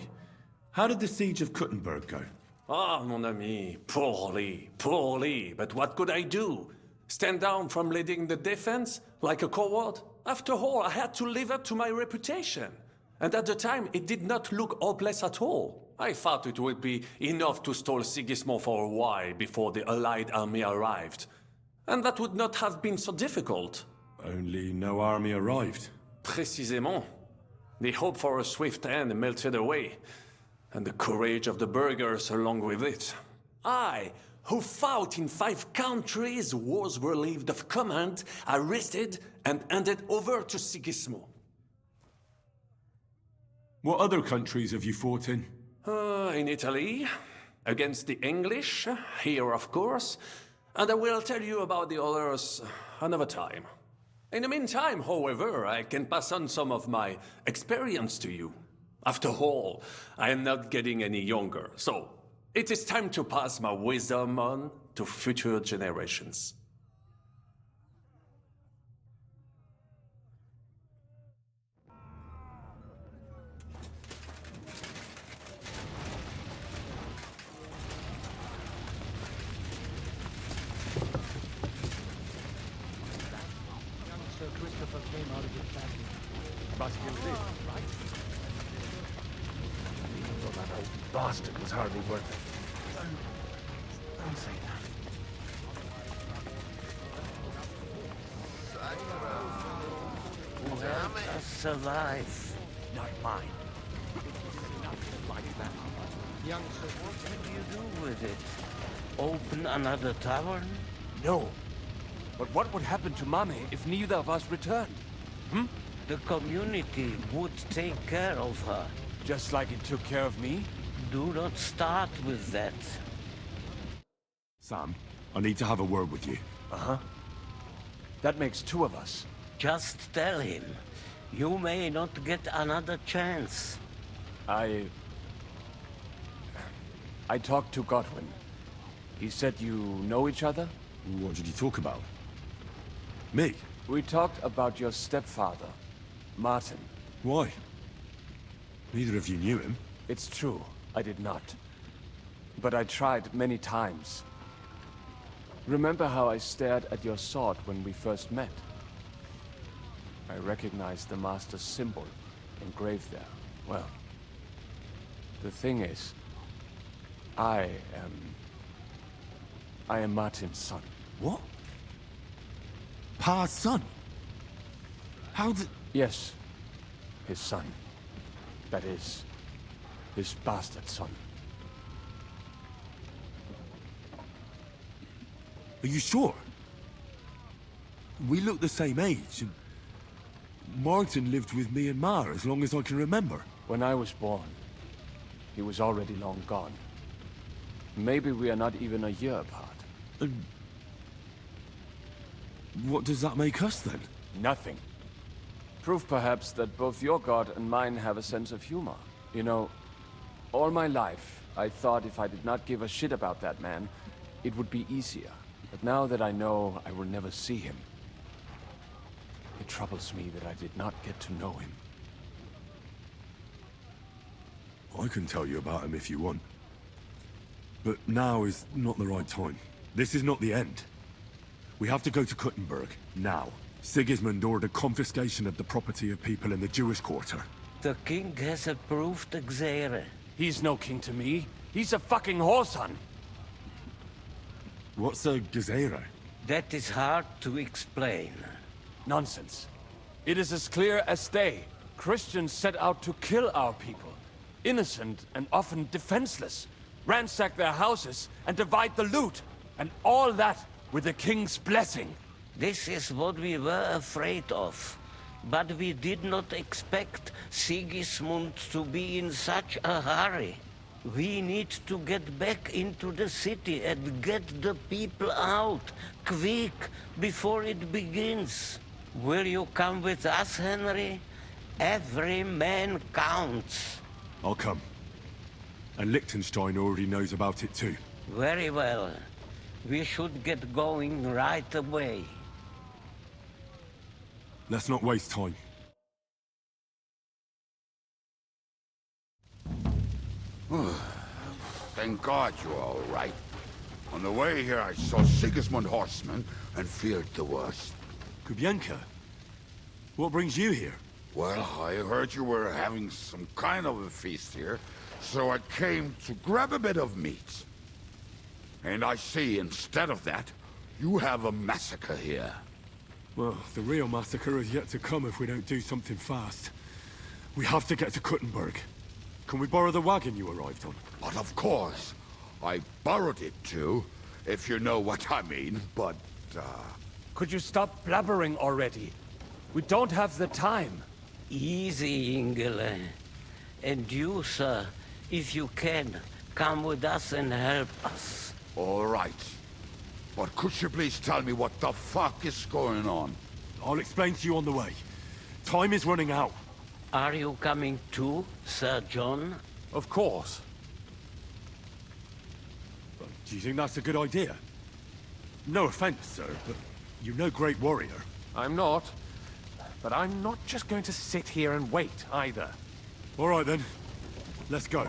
how did the siege of Kuttenberg go? Ah, mon ami, poorly, poorly. But what could I do? Stand down from leading the defense like a coward? After all, I had to live up to my reputation. And at the time, it did not look hopeless at all. I thought it would be enough to stall Sigismund for a while before the Allied army arrived. And that would not have been so difficult. Only no army arrived. Précisément. The hope for a swift end melted away, and the courage of the burghers along with it. I, who fought in 5 countries, was relieved of command, arrested, and handed over to Sigismund. What other countries have you fought in? In Italy, against the English, here of course, and I will tell you about the others another time. In the meantime, however, I can pass on some of my experience to you. After all, I am not getting any younger, so it is time to pass my wisdom on to future generations. Sir Christopher came out of it badly. But he lived, right? Even though that old bastard was hardly worth it. Don't say that. Whoever survives, not mine. Like that. Young sir, what would you do with it? Open another tavern? No. But what would happen to Mommy if neither of us returned? The community would take care of her. Just like it took care of me? Do not start with that. Sam, I need to have a word with you. Uh-huh. That makes 2 of us. Just tell him. You may not get another chance. I talked to Godwin. He said you know each other? What did you talk about? Me? We talked about your stepfather, Martin. Why? Neither of you knew him. It's true, I did not. But I tried many times. Remember how I stared at your sword when we first met? I recognized the Master's symbol engraved there. Well, the thing is, I am Martin's son. What? Pa's son? How did... Yes, his son. That is, his bastard son. Are you sure? We look the same age, and Martin lived with me and Ma as long as I can remember. When I was born, he was already long gone. Maybe we are not even a year apart. And what does that make us then? Nothing. Proof perhaps that both your god and mine have a sense of humor. You know, all my life, I thought if I did not give a shit about that man, it would be easier. But now that I know I will never see him, It troubles me that I did not get to know him. I can tell you about him if you want. But now is not the right time. This is not the end. We have to go to Kuttenberg, now. Sigismund ordered confiscation of the property of people in the Jewish quarter. The king has approved Xere. He's no king to me. He's a fucking whoreson. What's a Gezerah? That is hard to explain. Nonsense. It is as clear as day. Christians set out to kill our people. Innocent and often defenseless. Ransack their houses and divide the loot. And all that with the king's blessing. This is what we were afraid of. But we did not expect Sigismund to be in such a hurry. We need to get back into the city and get the people out, quick, before it begins. Will you come with us, Henry? Every man counts. I'll come. And Liechtenstein already knows about it too. Very well. We should get going right away. Let's not waste time. Thank God you're all right. On the way here, I saw Sigismund horsemen and feared the worst. Kubienka? What brings you here? Well, I heard you were having some kind of a feast here, so I came to grab a bit of meat. And I see, instead of that, you have a massacre here. Well, the real massacre is yet to come if we don't do something fast. We have to get to Kuttenberg. Can we borrow the wagon you arrived on? But of course. I borrowed it too, if you know what I mean, but, Could you stop blabbering already? We don't have the time. Easy, Ingele. And you, sir, if you can, come with us and help us. All right. But could you please tell me what the fuck is going on? I'll explain to you on the way. Time is running out. Are you coming too, Sir John? Of course. Do you think that's a good idea? No offense, sir, but you're no great warrior. I'm not. But I'm not just going to sit here and wait, either. All right, then. Let's go.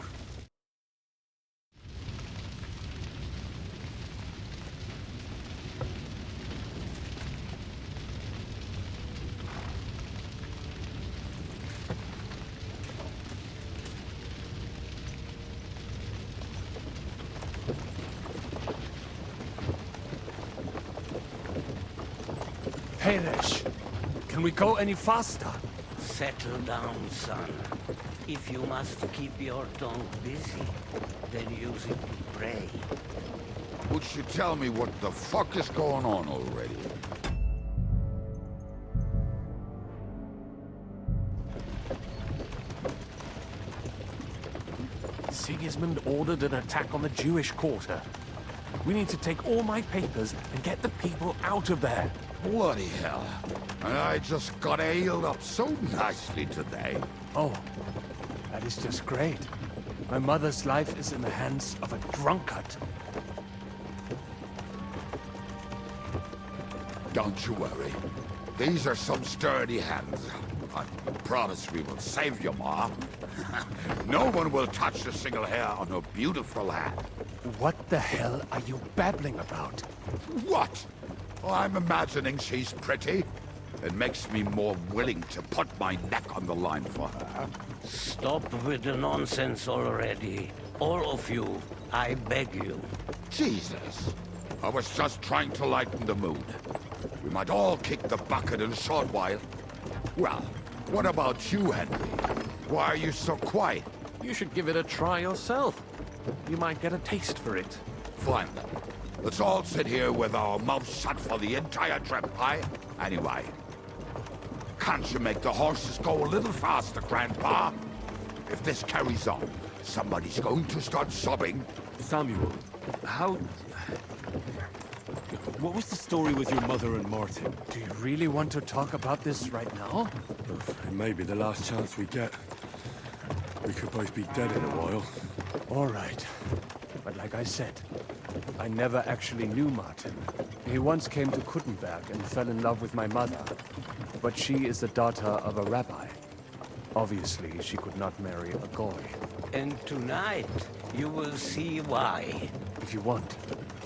Hamish, can we go any faster? Settle down, son. If you must keep your tongue busy, then use it to pray. Would you tell me what the fuck is going on already? Sigismund ordered an attack on the Jewish quarter. We need to take all my papers and get the people out of there. Bloody hell. And I just got ailed up so nicely today. Oh, that is just great. My mother's life is in the hands of a drunkard. Don't you worry. These are some sturdy hands. I promise we will save you, Ma. No one will touch a single hair on her beautiful head. What the hell are you babbling about? What? Oh, I'm imagining she's pretty. It makes me more willing to put my neck on the line for her. Stop with the nonsense already. All of you, I beg you. Jesus. I was just trying to lighten the mood. We might all kick the bucket in a short while. Well, what about you, Henry? Why are you so quiet? You should give it a try yourself. You might get a taste for it. Fine then. Let's all sit here with our mouths shut for the entire trip, aye? Anyway, can't you make the horses go a little faster, Grandpa? If this carries on, somebody's going to start sobbing. Samuel, what was the story with your mother and Martin? Do you really want to talk about this right now? It may be the last chance we get. We could both be dead in a while. All right. But like I said, I never actually knew Martin. He once came to Kuttenberg and fell in love with my mother. But she is the daughter of a rabbi. Obviously, she could not marry a goy. And tonight, you will see why. If you want,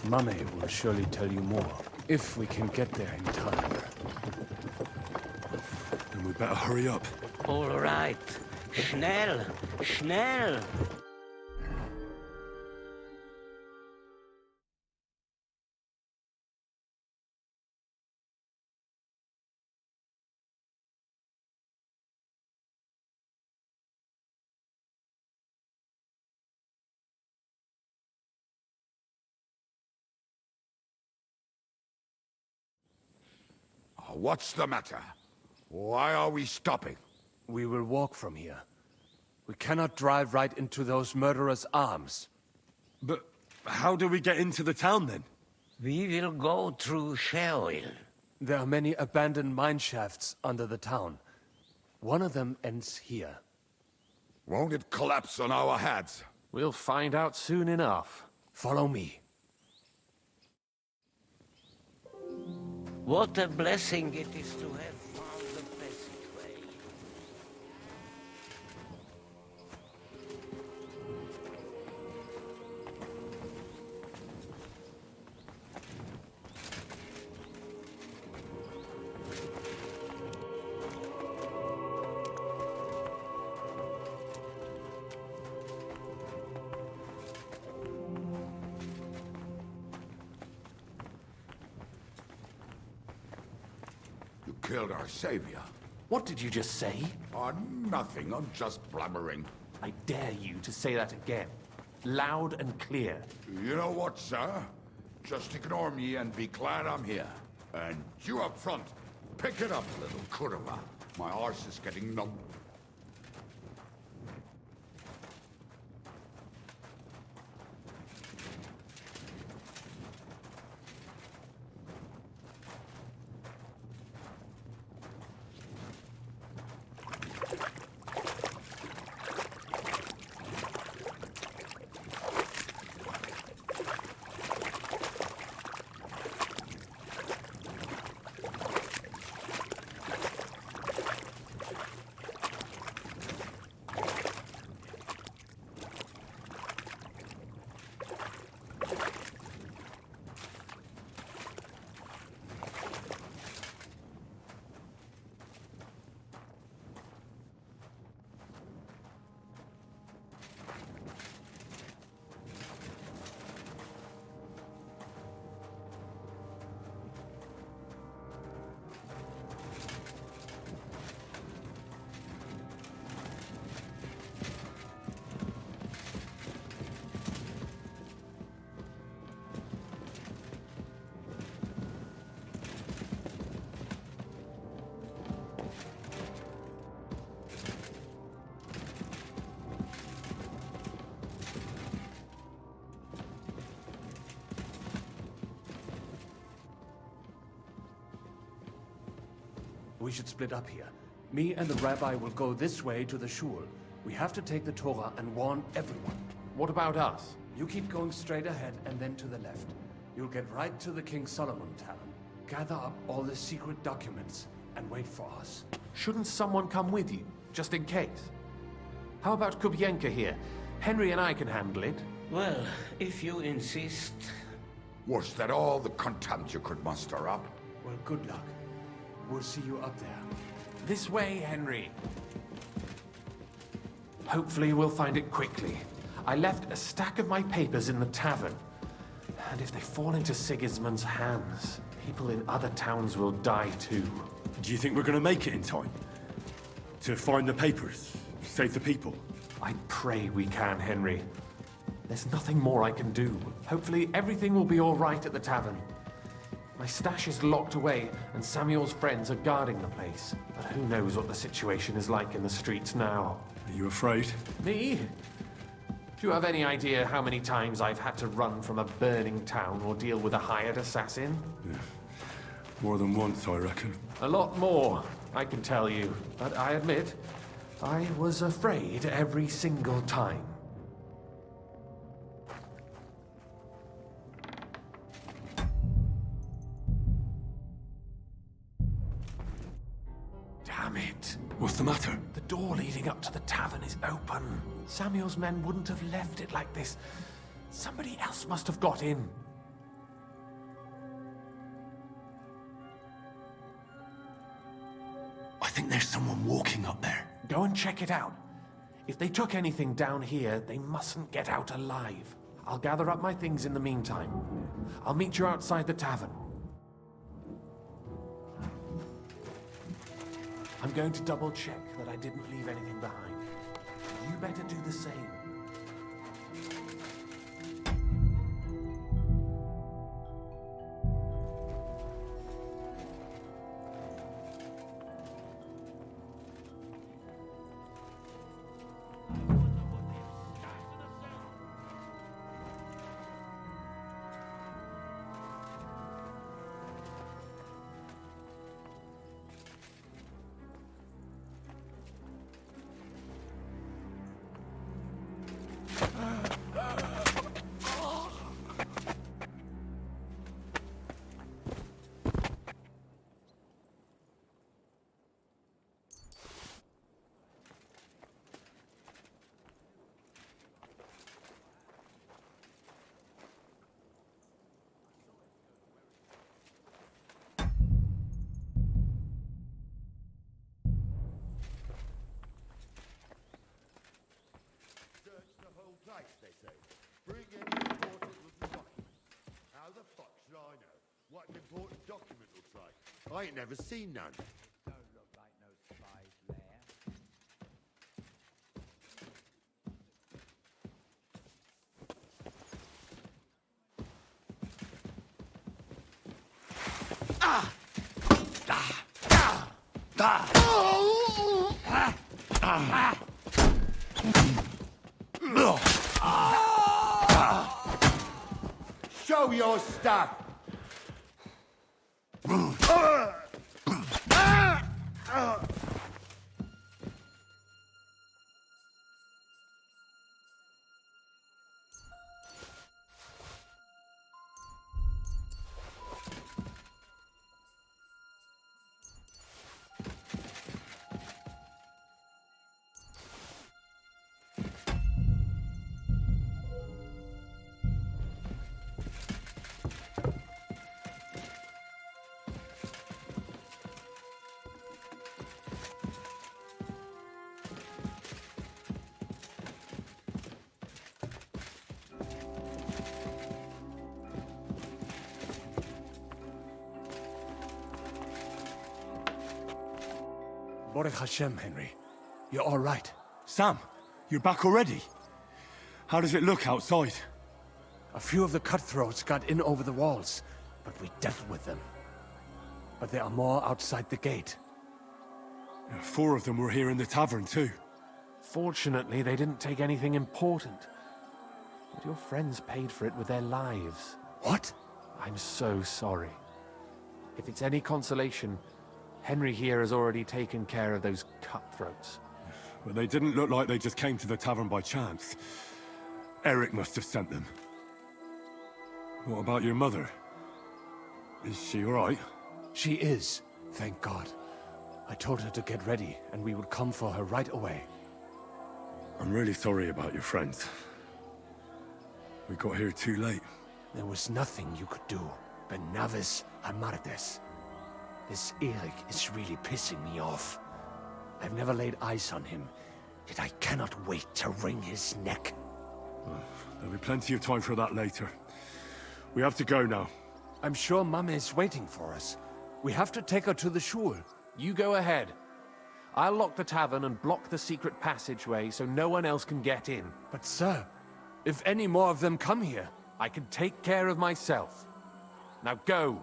Mame will surely tell you more, if we can get there in time. Then we better hurry up. All right. Schnell! Schnell! What's the matter? Why are we stopping? We will walk from here. We cannot drive right into those murderers' arms. But how do we get into the town then? We will go through Sheol. There are many abandoned mine shafts under the town. One of them ends here. Won't it collapse on our heads? We'll find out soon enough. Follow me. What a blessing it is to have found the passageway. Killed our savior. What did you just say? Nothing. I'm just blabbering. I dare you to say that again. Loud and clear. You know what, sir? Just ignore me and be glad I'm here. And you up front, pick it up, little curva. My horse is getting numb. We should split up here. Me and the rabbi will go this way to the shul. We have to take the Torah and warn everyone. What about us? You keep going straight ahead and then to the left. You'll get right to the King Solomon Tavern. Gather up all the secret documents and wait for us. Shouldn't someone come with you, just in case? How about Kubienka here? Henry and I can handle it. Well, if you insist. Was that all the contempt you could muster up? Well, good luck. We'll see you up there. This way, Henry. Hopefully we'll find it quickly. I left a stack of my papers in the tavern. And if they fall into Sigismund's hands, people in other towns will die too. Do you think we're gonna make it in time? To find the papers? Save the people? I pray we can, Henry. There's nothing more I can do. Hopefully everything will be all right at the tavern. My stash is locked away, and Samuel's friends are guarding the place. But who knows what the situation is like in the streets now? Are you afraid? Me? Do you have any idea how many times I've had to run from a burning town or deal with a hired assassin? Yeah. More than once, I reckon. A lot more, I can tell you. But I admit, I was afraid every single time. Damn it. What's the matter? The door leading up to the tavern is open. Samuel's men wouldn't have left it like this. Somebody else must have got in. I think there's someone walking up there. Go and check it out. If they took anything down here, they mustn't get out alive. I'll gather up my things in the meantime. I'll meet you outside the tavern. I'm going to double check that I didn't leave anything behind. You better do the same. They say. Bring any important looking document. How the fuck should I know what an important document looks like? I ain't never seen none. Don't look like no spies there. Show your stuff! Baruch Hashem, Henry. You're all right. Sam, you're back already? How does it look outside? A few of the cutthroats got in over the walls, but we dealt with them. But there are more outside the gate. 4 of them were here in the tavern too. Fortunately, they didn't take anything important. But your friends paid for it with their lives. What? I'm so sorry. If it's any consolation, Henry here has already taken care of those cutthroats. But they didn't look like they just came to the tavern by chance. Eric must have sent them. What about your mother? Is she all right? She is, thank God. I told her to get ready, and we would come for her right away. I'm really sorry about your friends. We got here too late. There was nothing you could do. Benavis Amartes. This Eric is really pissing me off. I've never laid eyes on him, yet I cannot wait to wring his neck. There'll be plenty of time for that later. We have to go now. I'm sure Mum is waiting for us. We have to take her to the shul. You go ahead. I'll lock the tavern and block the secret passageway so no one else can get in. But sir, if any more of them come here, I can take care of myself. Now go.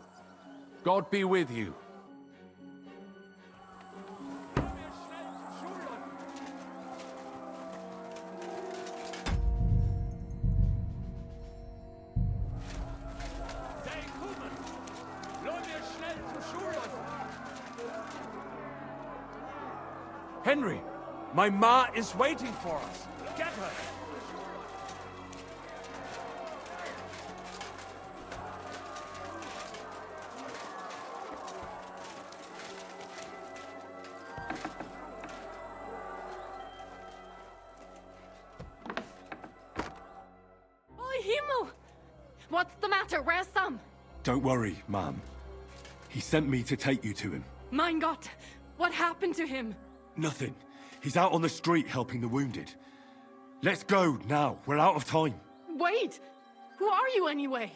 God be with you. Henry, my ma is waiting for us. Get her. What's the matter? Where's Sam? Don't worry, ma'am. He sent me to take you to him. Mein Gott! What happened to him? Nothing. He's out on the street helping the wounded. Let's go now. We're out of time. Wait! Who are you anyway?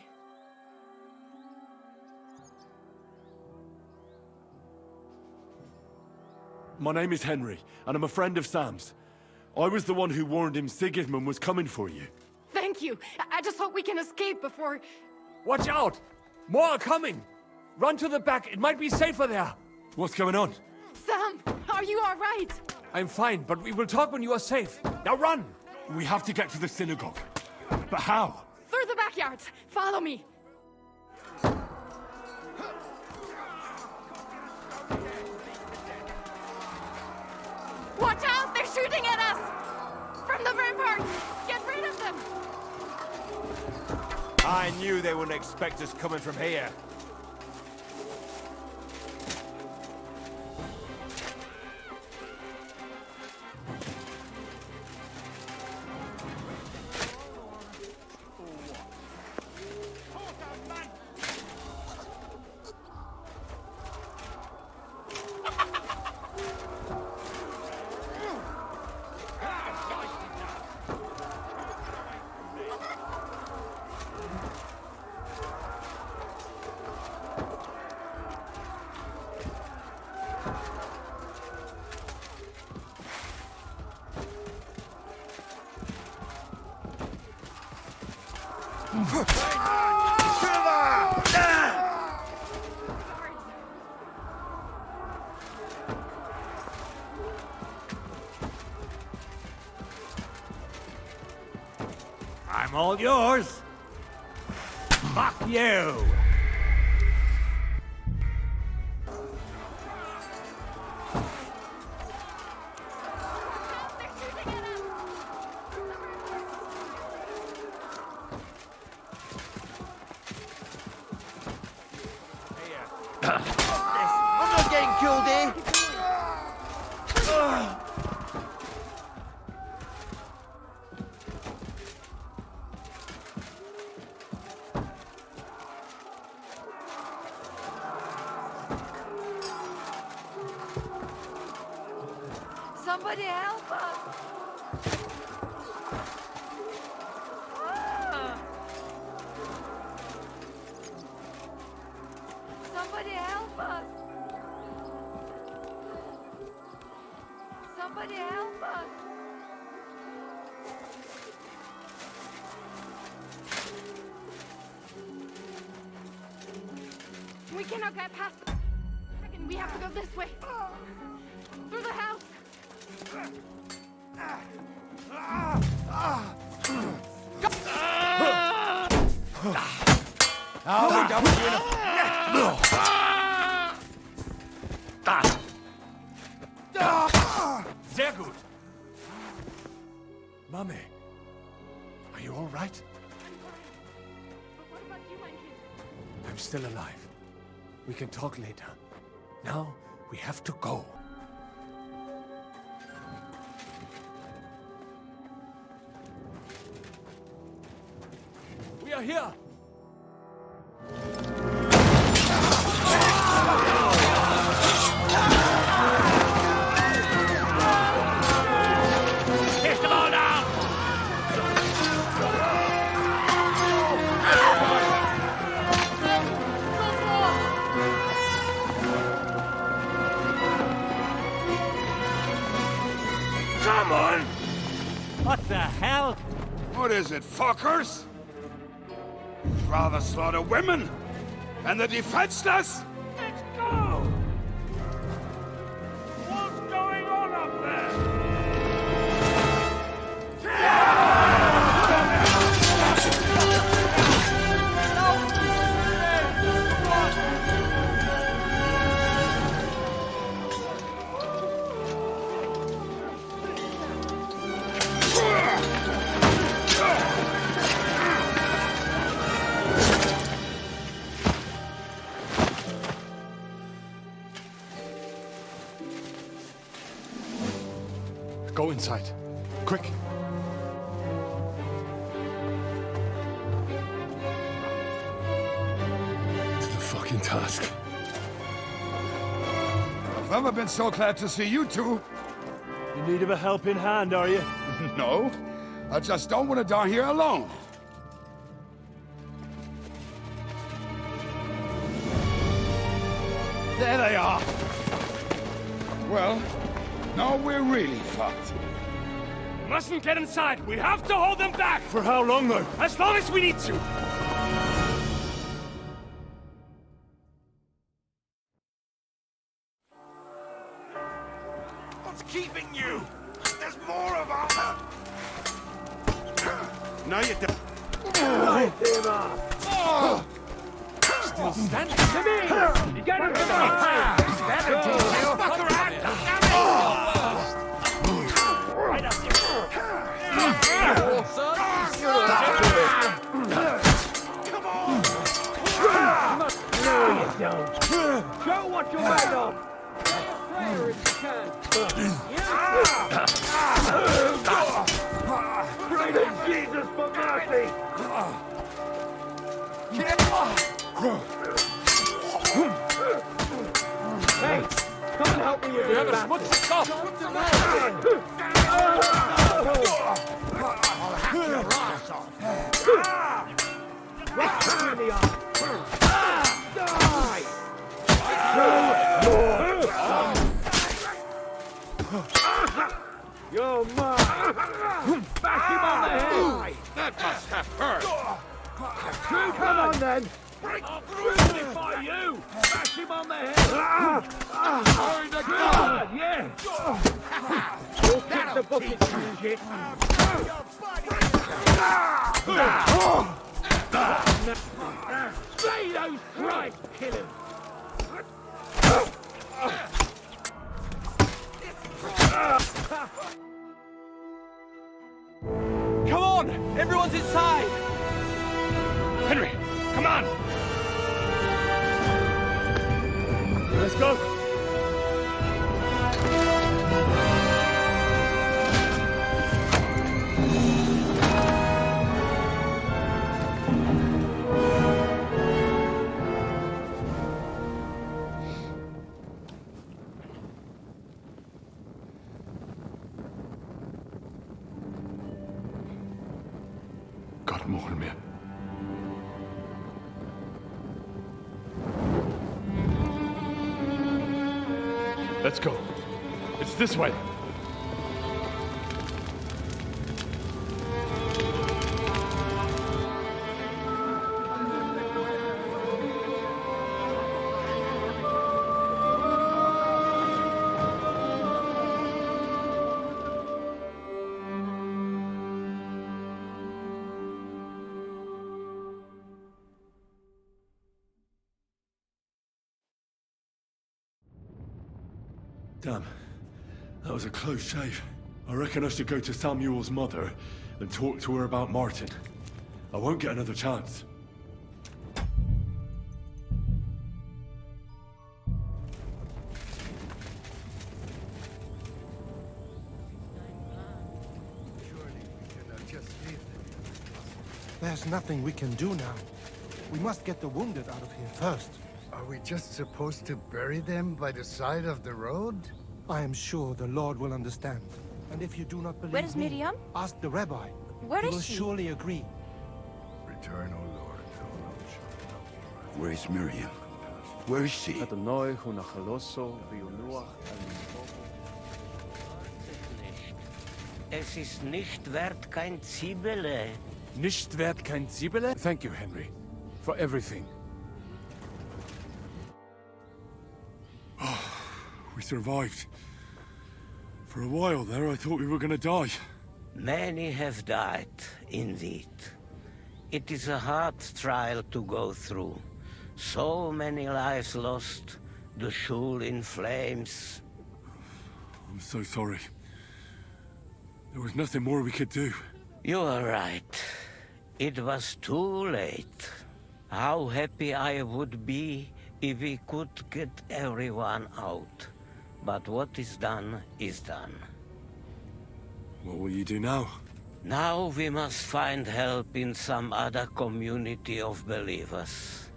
My name is Henry, and I'm a friend of Sam's. I was the one who warned him Sigismund was coming for you. Thank you. I just hope we can escape before... Watch out! More are coming! Run to the back, it might be safer there. What's going on? Sam, are you all right? I'm fine, but we will talk when you are safe. Now run! We have to get to the synagogue. But how? Through the backyard. Follow me. Watch out! They're shooting at us! From the ramparts! Get rid of them! I knew they wouldn't expect us coming from here. I'm all yours. Fuck you. I'm not getting killed here. Somebody help us! Ah. Somebody help us! Somebody help us! We cannot get past the dragon. We have to go this way. Through the house. Oh, we done with you enough. Sehr gut. Mame, are you all right? What about you, mein Kind? I'm still alive. We can talk later. Now, we have to go. We are here! Kiss them all down! Come on! What the hell? What is it, fuckers? Rather slaughter women and the defenseless? Let's go! What's going on up there? Go inside. Quick. fucking task. I've never been so glad to see you two. In need of a helping hand, are you? No, I just don't want to die here alone. There they are. Well, now we're really fucked. Mustn't get inside. We have to hold them back. For how long, though? As long as we need to. What's keeping you? There's more of them. No, you don't. Light him up. Still standing. Come in. You got him from behind. Better teach you. Fuck around. Right up there. Come on. No, you don't. Show what you're made of. Prayer if you can. Pray to Jesus for mercy. Hey, come and help me with this. a smutty cough. I'll hack your ass off. Right in the eye. Die! You're mine! Bash him on the head! That must have hurt. Come on then! I'll crucify you! Bash him on the head! Yeah! You'll kick the bucket, you shit! Slay those Christ killers! Come on! Everyone's inside! Henry, come on! Let's go! God more me. Let's go. It's this way. Damn. That was a close shave. I reckon I should go to Samuel's mother and talk to her about Martin. I won't get another chance. There's nothing we can do now. We must get the wounded out of here first. Are we just supposed to bury them by the side of the road? I am sure the Lord will understand. And if you do not believe Where is me, Miriam? ask the rabbi. Where he is will she? surely agree. Return, O Lord. Where's Miriam? Where is she? Es ist nicht wert kein Zwiebele. Nicht wert kein Zwiebele? Thank you, Henry, for everything. We survived. For a while there, I thought we were gonna die. Many have died, indeed. It is a hard trial to go through. So many lives lost, the shul in flames. I'm so sorry. There was nothing more we could do. You are right. It was too late. How happy I would be if we could get everyone out. But what is done is done. What will you do now? Now we must find help in some other community of believers.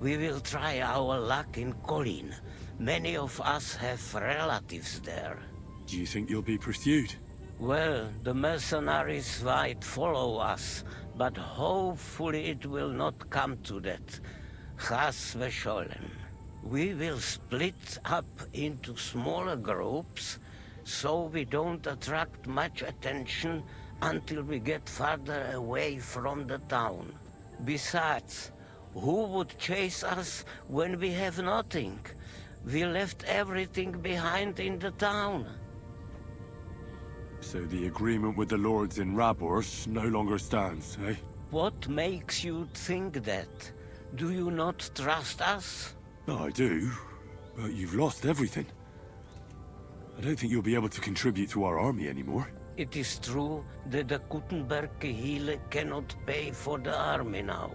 We will try our luck in Colin. Many of us have relatives there. Do you think you'll be pursued? Well, the mercenaries might follow us, but hopefully it will not come to that. Chas v'sholem. We will split up into smaller groups, so we don't attract much attention until we get farther away from the town. Besides, who would chase us when we have nothing? We left everything behind in the town. So the agreement with the lords in Rabors no longer stands, eh? What makes you think that? Do you not trust us? No, I do. But you've lost everything. I don't think you'll be able to contribute to our army anymore. It is true that the Kuttenberg Kehile cannot pay for the army now,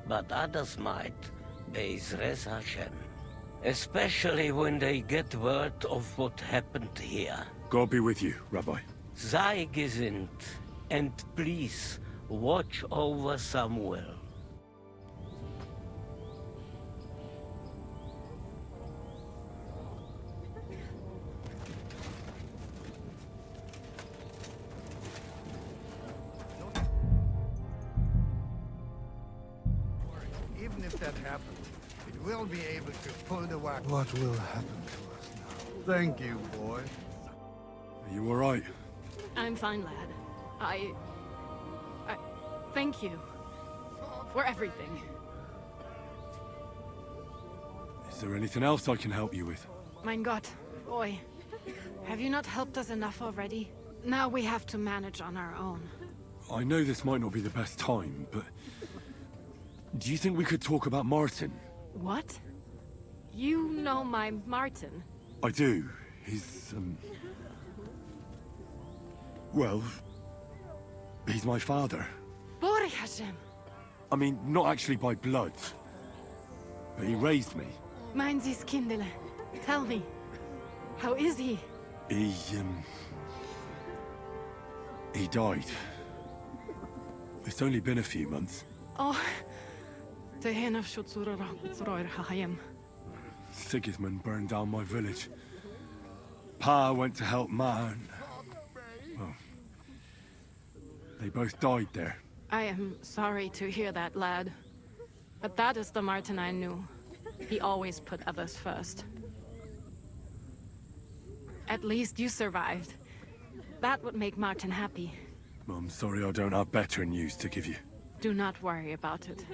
but others might, Be'ezras Hashem. Especially when they get word of what happened here. God be with you, Rabbi. Sei gesinnt, and please, watch over Samuel. Even if that happens, it will be able to pull the wagon. What will happen to us now? Thank you, boy. Are you alright? I'm fine, lad. I thank you for everything. Is there anything else I can help you with? Mein Gott, boy. Have you not helped us enough already? Now we have to manage on our own. I know this might not be the best time, but... do you think we could talk about Martin? What? You know my Martin? I do. He's, well... he's my father. Bore Hashem. I mean, not actually by blood. But he raised me. Mein Sis Kindele. Tell me. How is he? He died. It's only been a few months. Oh. Tehenaf Shutsura Hayem. Sigismund burned down my village. Pa went to help Ma and... well... they both died there. I am sorry to hear that, lad. But that is the Martin I knew. He always put others first. At least you survived. That would make Martin happy. I'm sorry I don't have better news to give you. Do not worry about it.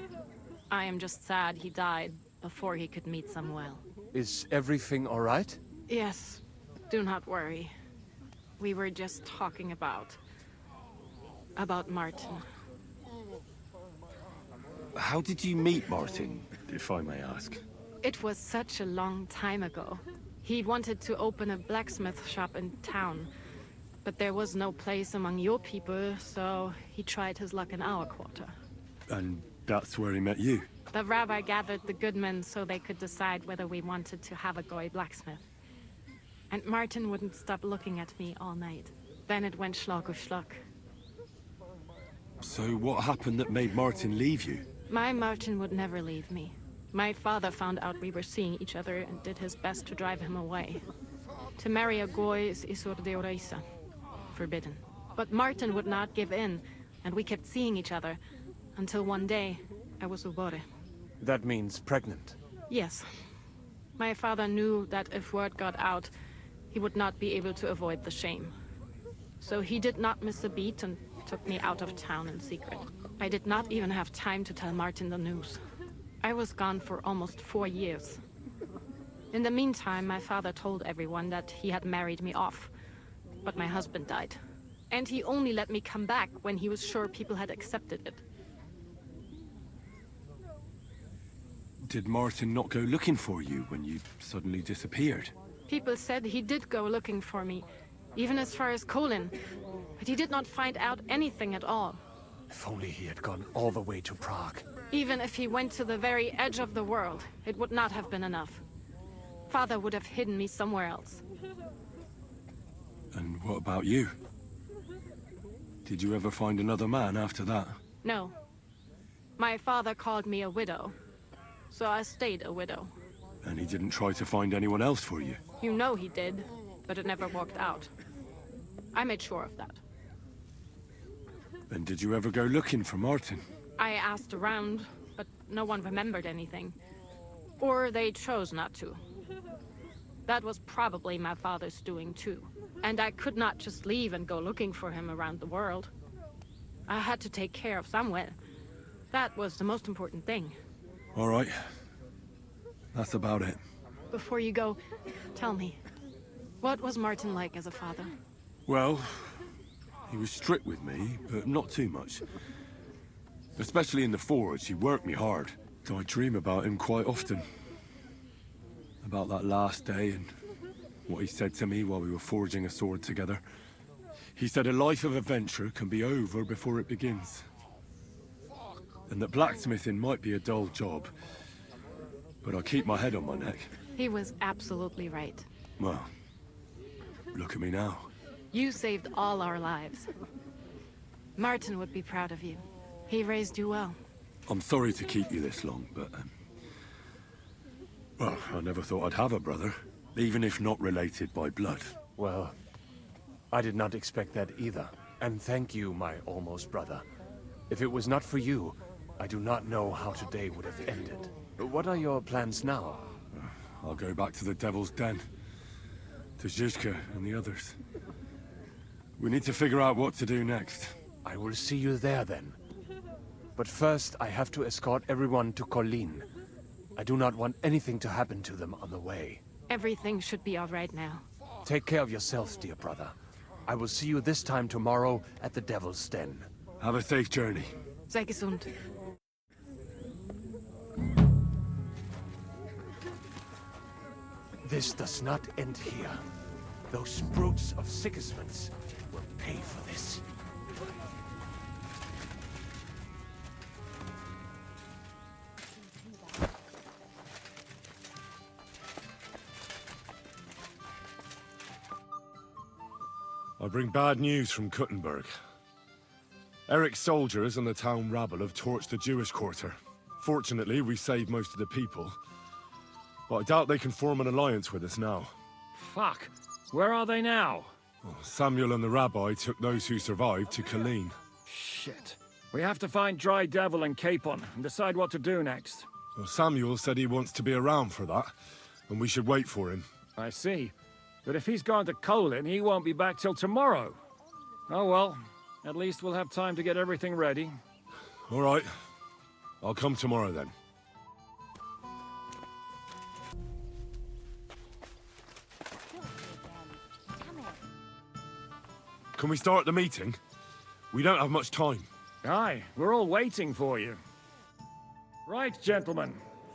I am just sad he died before he could meet Samuel. Is everything all right? Yes, do not worry. We were just talking about Martin. How did you meet Martin, if I may ask? It was such a long time ago. He wanted to open a blacksmith shop in town, but there was no place among your people, so he tried his luck in our quarter. And that's where he met you? The rabbi gathered the good men so they could decide whether we wanted to have a goy blacksmith. And Martin wouldn't stop looking at me all night. Then it went schlock auf schlock. So what happened that made Martin leave you? My Martin would never leave me. My father found out we were seeing each other and did his best to drive him away. To marry a goy is isur deoraisa. Forbidden. But Martin would not give in, and we kept seeing each other, until one day, I was ubore. That means pregnant. Yes. My father knew that if word got out, he would not be able to avoid the shame. So he did not miss a beat and took me out of town in secret. I did not even have time to tell Martin the news. I was gone for almost 4 years. In the meantime, my father told everyone that he had married me off. But my husband died. And he only let me come back when he was sure people had accepted it. Did Martin not go looking for you when you suddenly disappeared? People said he did go looking for me, even as far as Colin. But he did not find out anything at all. If only he had gone all the way to Prague. Even if he went to the very edge of the world, it would not have been enough. Father would have hidden me somewhere else. And what about you? Did you ever find another man after that? No. My father called me a widow. so I stayed a widow. And he didn't try to find anyone else for you? You know he did, but it never worked out. I made sure of that. And did you ever go looking for Martin? I asked around, but no one remembered anything. Or they chose not to. That was probably my father's doing too. And I could not just leave and go looking for him around the world. I had to take care of Samuel. That was the most important thing. All right. That's about it. Before you go, tell me, what was Martin like as a father? Well, he was strict with me, but not too much. Especially in the forge, he worked me hard. I dream about him quite often. About that last day and what he said to me while we were forging a sword together. He said a life of adventure can be over before it begins. And that blacksmithing might be a dull job, but I keep my head on my neck. He was absolutely right. Well, look at me now. You saved all our lives. Martin would be proud of you. He raised you well. I'm sorry to keep you this long, but... well, I never thought I'd have a brother, even if not related by blood. Well, I did not expect that either. And thank you, my almost brother. If it was not for you, I do not know how today would have ended. What are your plans now? I'll go back to the Devil's Den. To Zizka and the others. We need to figure out what to do next. I will see you there then. But first, I have to escort everyone to Colleen. I do not want anything to happen to them on the way. Everything should be all right now. Take care of yourselves, dear brother. I will see you this time tomorrow at the Devil's Den. Have a safe journey. Sei gesund. This does not end here. Those brutes of Sigismund's will pay for this. I bring bad news from Kuttenberg. Eric's soldiers and the town rabble have torched the Jewish quarter. Fortunately, we saved most of the people. But I doubt they can form an alliance with us now. Fuck. Where are they now? Well, Samuel and the rabbi took those who survived to Colleen. Shit. We have to find Dry Devil and Capon and decide what to do next. Well, Samuel said he wants to be around for that, and we should wait for him. I see. But if he's gone to Colin, he won't be back till tomorrow. Oh well. At least we'll have time to get everything ready. All right. I'll come tomorrow then. Can we start the meeting? We don't have much time. Aye, we're all waiting for you. Right, gentlemen.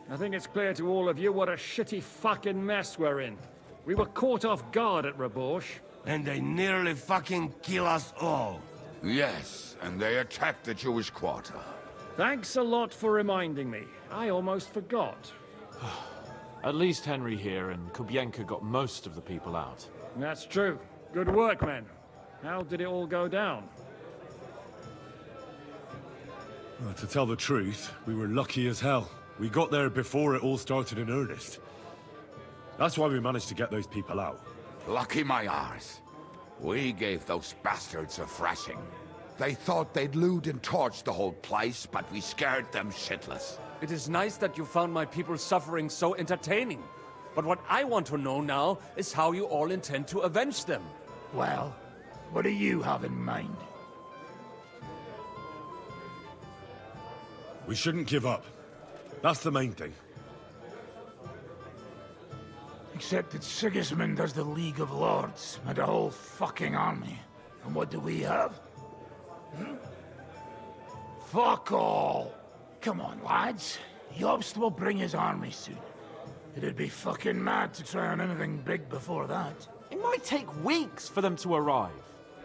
I think it's clear to all of you what a shitty fucking mess we're in. We were caught off guard at Rabosh. And they nearly fucking kill us all. Yes, and they attacked the Jewish quarter. Thanks a lot for reminding me. I almost forgot. At least Henry here and Kubienka got most of the people out. That's true. Good work, men. How did it all go down? Well, to tell the truth, we were lucky as hell. We got there before it all started in earnest. That's why we managed to get those people out. Lucky my arse. We gave those bastards a thrashing. They thought they'd loot and torch the whole place, but we scared them shitless. It is nice that you found my people's suffering so entertaining. But what I want to know now is how you all intend to avenge them. Well, what do you have in mind? We shouldn't give up. That's the main thing. Except that Sigismund has the League of Lords and a whole fucking army. And what do we have? Fuck all! Come on, lads. Jobst will bring his army soon. It'd be fucking mad to try on anything big before that. It might take weeks for them to arrive.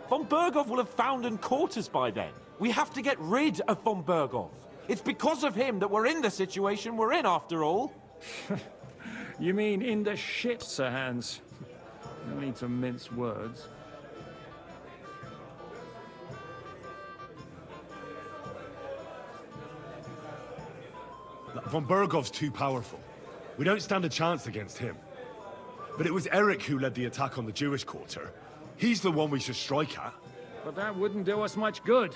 Von Berghoff will have found and caught us by then. We have to get rid of Von Berghoff. It's because of him that we're in the situation we're in, after all. You mean in the shit, Sir Hans? No need to mince words. Von Bergov's too powerful. We don't stand a chance against him. But it was Eric who led the attack on the Jewish quarter. He's the one we should strike at. But that wouldn't do us much good.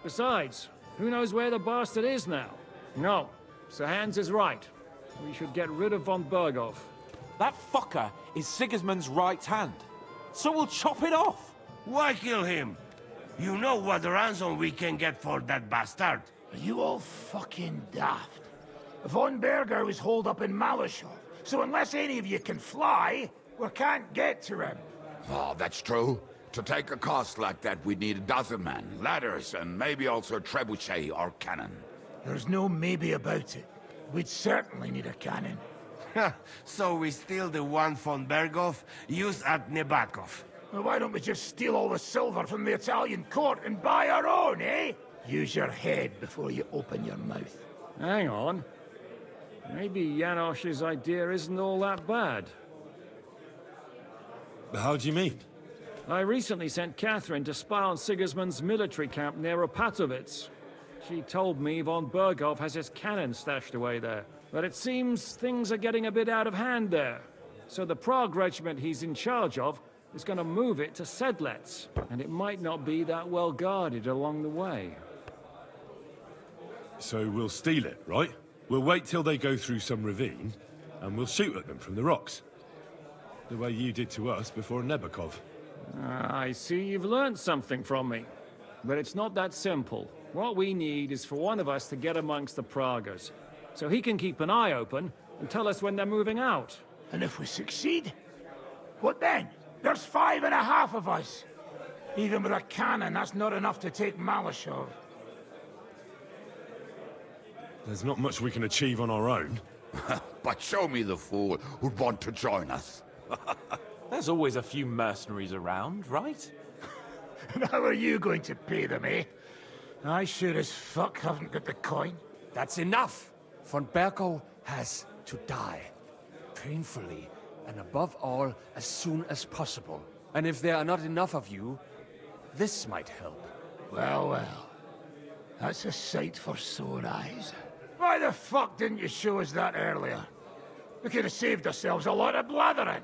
Besides, who knows where the bastard is now? No, Sir Hans is right. We should get rid of von Bergov. That fucker is Sigismund's right hand. So we'll chop it off. Why kill him? You know what ransom we can get for that bastard. Are you all fucking daft? Von Berger was holed up in Malashov, so unless any of you can fly, we can't get to him. Oh, that's true. To take a cost like that, we'd need a dozen men, ladders, and maybe also a trebuchet or cannon. There's no maybe about it. We'd certainly need a cannon. So we steal the one von Bergov used at Nebakov. Well, why don't we just steal all the silver from the Italian court and buy our own, eh? Use your head before you open your mouth. Hang on. Maybe Janosch's idea isn't all that bad. How do you mean? I recently sent Catherine to spy on Sigismund's military camp near Opatovitz. She told me von Bergov has his cannon stashed away there. But it seems things are getting a bit out of hand there. So the Prague regiment he's in charge of is going to move it to Sedlets. And it might not be that well guarded along the way. So we'll steal it, right? We'll wait till they go through some ravine, and we'll shoot at them from the rocks. The way you did to us before Nebakov. I see you've learned something from me. But it's not that simple. What we need is for one of us to get amongst the Praguers, so he can keep an eye open and tell us when they're moving out. And if we succeed? What then? There's 5.5 of us. Even with a cannon, that's not enough to take Malashov. There's not much we can achieve on our own. But show me the fool who'd want to join us. There's always a few mercenaries around, right? And how are you going to pay them, eh? I sure as fuck haven't got the coin. That's enough! Von Bergov has to die. Painfully, and above all, as soon as possible. And if there are not enough of you, this might help. Well, well. That's a sight for sore eyes. Why the fuck didn't you show us that earlier? We could have saved ourselves a lot of blathering.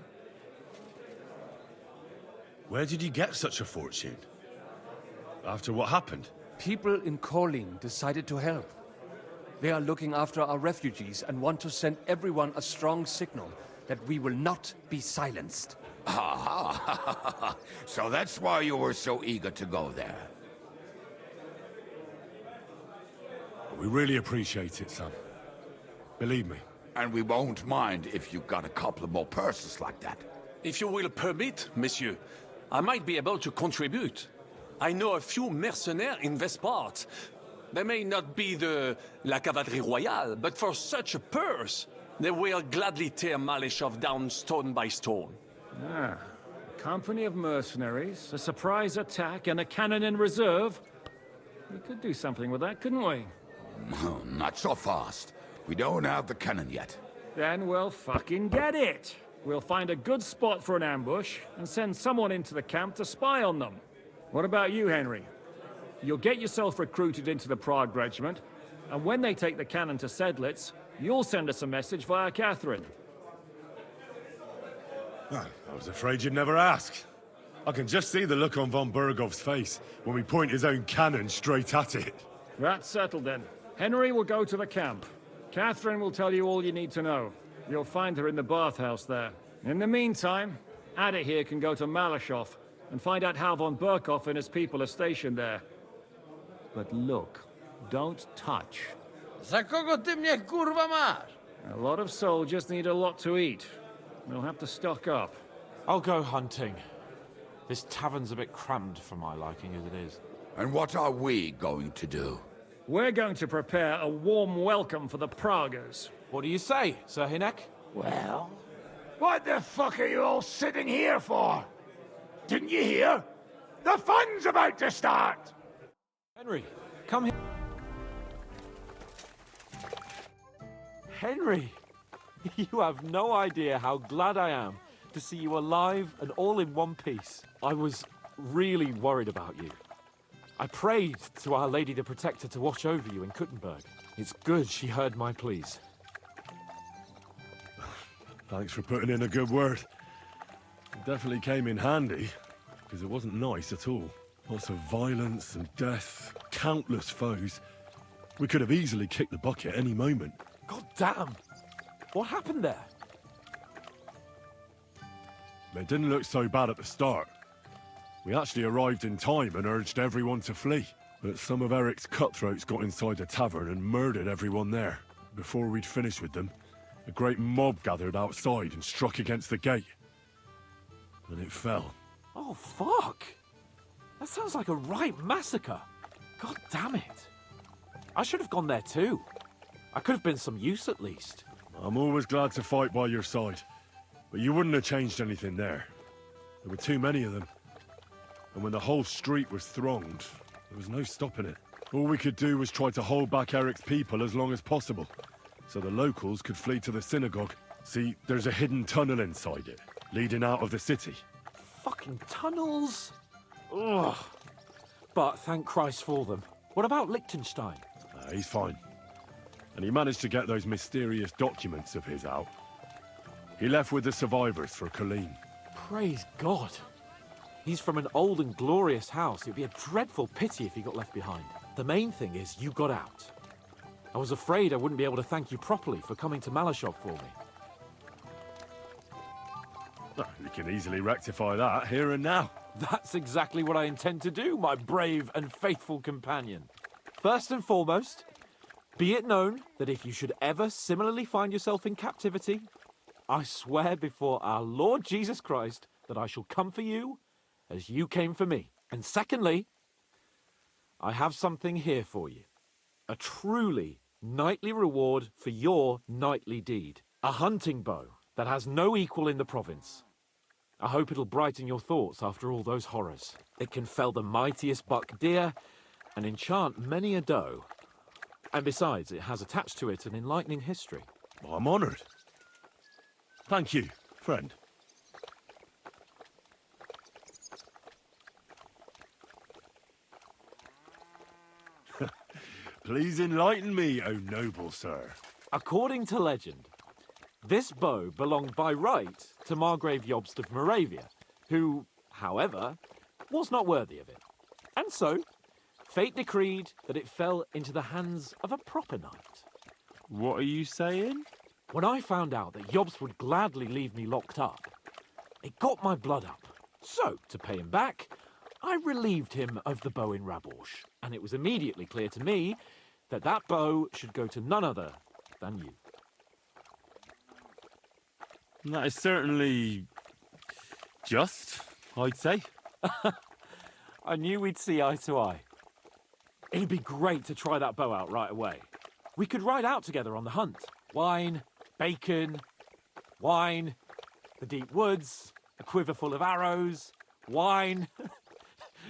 Where did you get such a fortune? After what happened? People in Kolin decided to help. They are looking after our refugees and want to send everyone a strong signal that we will not be silenced. Aha! So that's why you were so eager to go there. We really appreciate it, son. Believe me. And we won't mind if you got a couple of more purses like that. If you will permit, monsieur, I might be able to contribute. I know a few mercenaires in this part. They may not be la cavalerie royale, but for such a purse, they will gladly tear Malashov down stone by stone. Ah, a company of mercenaries, a surprise attack, and a cannon in reserve. We could do something with that, couldn't we? Not so fast. We don't have the cannon yet. Then we'll fucking get it. We'll find a good spot for an ambush and send someone into the camp to spy on them. What about you, Henry? You'll get yourself recruited into the Prague regiment, and when they take the cannon to Sedlitz, you'll send us a message via Catherine. I was afraid you'd never ask. I can just see the look on von Bergov's face when we point his own cannon straight at it. That's settled then. Henry will go to the camp. Catherine will tell you all you need to know. You'll find her in the bathhouse there. In the meantime, Ada here can go to Malashov and find out how von Berkov and his people are stationed there. But look, don't touch. Za kogo ty mnie kurwa masz? A lot of soldiers need a lot to eat. We'll have to stock up. I'll go hunting. This tavern's a bit crammed for my liking as it is. And what are we going to do? We're going to prepare a warm welcome for the Praguers. What do you say, Sir Hinek? Well, what the fuck are you all sitting here for? Didn't you hear? The fun's about to start! Henry, come here. Henry! You have no idea how glad I am to see you alive and all in one piece. I was really worried about you. I prayed to Our Lady the Protector to watch over you in Kuttenberg. It's good she heard my pleas. Thanks for putting in a good word. It definitely came in handy, because it wasn't nice at all. Lots of violence and death, countless foes. We could have easily kicked the bucket any moment. God damn! What happened there? It didn't look so bad at the start. We actually arrived in time and urged everyone to flee. But some of Eric's cutthroats got inside the tavern and murdered everyone there. Before we'd finished with them, a great mob gathered outside and struck against the gate. And it fell. Oh, fuck! That sounds like a right massacre. God damn it. I should have gone there too. I could have been some use at least. I'm always glad to fight by your side. But you wouldn't have changed anything there. There were too many of them. And when the whole street was thronged, there was no stopping it. All we could do was try to hold back Eric's people as long as possible, so the locals could flee to the synagogue. See, there's a hidden tunnel inside it, leading out of the city. Fucking tunnels! Ugh. But thank Christ for them. What about Liechtenstein? He's fine. And he managed to get those mysterious documents of his out. He left with the survivors for Colleen. Praise God. He's from an old and glorious house. It'd be a dreadful pity if he got left behind. The main thing is you got out. I was afraid I wouldn't be able to thank you properly for coming to Malashov for me. You can easily rectify that here and now. That's exactly what I intend to do, my brave and faithful companion. First and foremost, be it known that if you should ever similarly find yourself in captivity, I swear before our Lord Jesus Christ that I shall come for you as you came for me. And secondly, I have something here for you. A truly knightly reward for your knightly deed. A hunting bow that has no equal in the province. I hope it'll brighten your thoughts after all those horrors. It can fell the mightiest buck deer and enchant many a doe. And besides, it has attached to it an enlightening history. I'm honored. Thank you, friend. Please enlighten me, O noble sir. According to legend, this bow belonged by right to Margrave Jobst of Moravia, who, however, was not worthy of it. And so, fate decreed that it fell into the hands of a proper knight. What are you saying? When I found out that Jobst would gladly leave me locked up, it got my blood up. So, to pay him back, I relieved him of the bow in Raborsch, and it was immediately clear to me that that bow should go to none other than you. That is certainly just, I'd say. I knew we'd see eye to eye. It'd be great to try that bow out right away. We could ride out together on the hunt. Wine, bacon, wine, the deep woods, a quiver full of arrows, wine,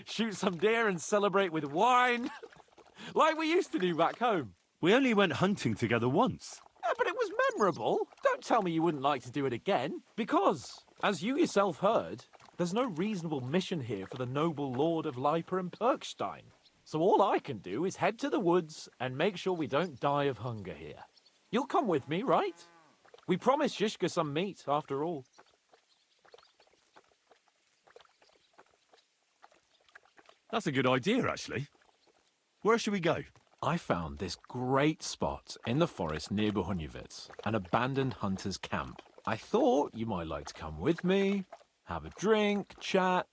shoot some deer and celebrate with wine, like we used to do back home. We only went hunting together once. Yeah, but it was memorable. Don't tell me you wouldn't like to do it again. Because, as you yourself heard, there's no reasonable mission here for the noble lord of Leiper and Perkstein. So all I can do is head to the woods and make sure we don't die of hunger here. You'll come with me, right? We promised Shishka some meat, after all. That's a good idea, actually. Where should we go? I found this great spot in the forest near Bohunjevitz, an abandoned hunter's camp. I thought you might like to come with me, have a drink, chat,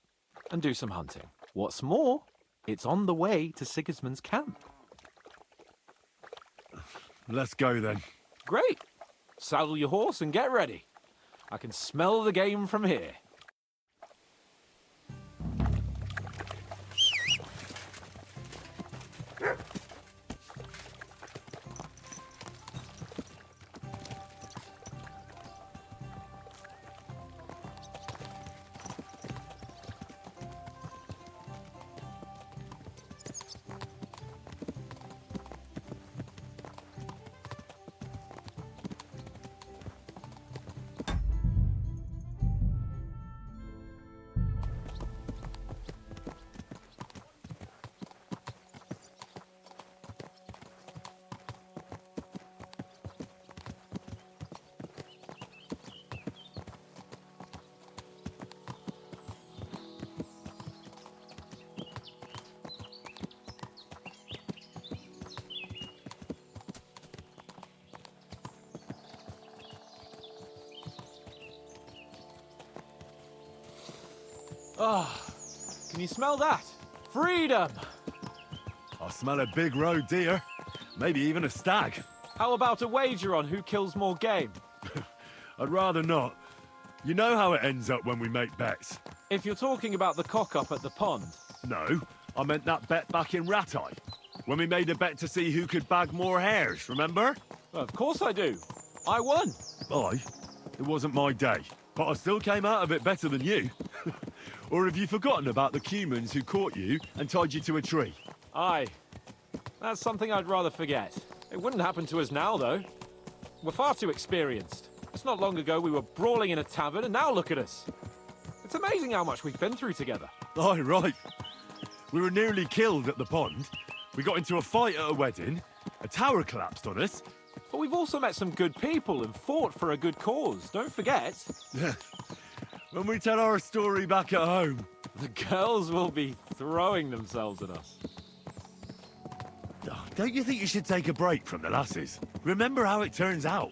and do some hunting. What's more, it's on the way to Sigismund's camp. Let's go then. Great. Saddle your horse and get ready. I can smell the game from here. Ah, can you smell that? Freedom! I smell a big roe deer. Maybe even a stag. How about a wager on who kills more game? I'd rather not. You know how it ends up when we make bets. If you're talking about the cock-up at the pond. No, I meant that bet back in Rattay. When we made a bet to see who could bag more hares, remember? Well, of course I do. I won. Aye. It wasn't my day, but I still came out of it better than you. Or have you forgotten about the humans who caught you and tied you to a tree? Aye. That's something I'd rather forget. It wouldn't happen to us now, though. We're far too experienced. It's not long ago we were brawling in a tavern, and now look at us. It's amazing how much we've been through together. Aye, right. We were nearly killed at the pond. We got into a fight at a wedding. A tower collapsed on us. But we've also met some good people and fought for a good cause. Don't forget. When we tell our story back at home, the girls will be throwing themselves at us. Don't you think you should take a break from the lasses? Remember how it turns out.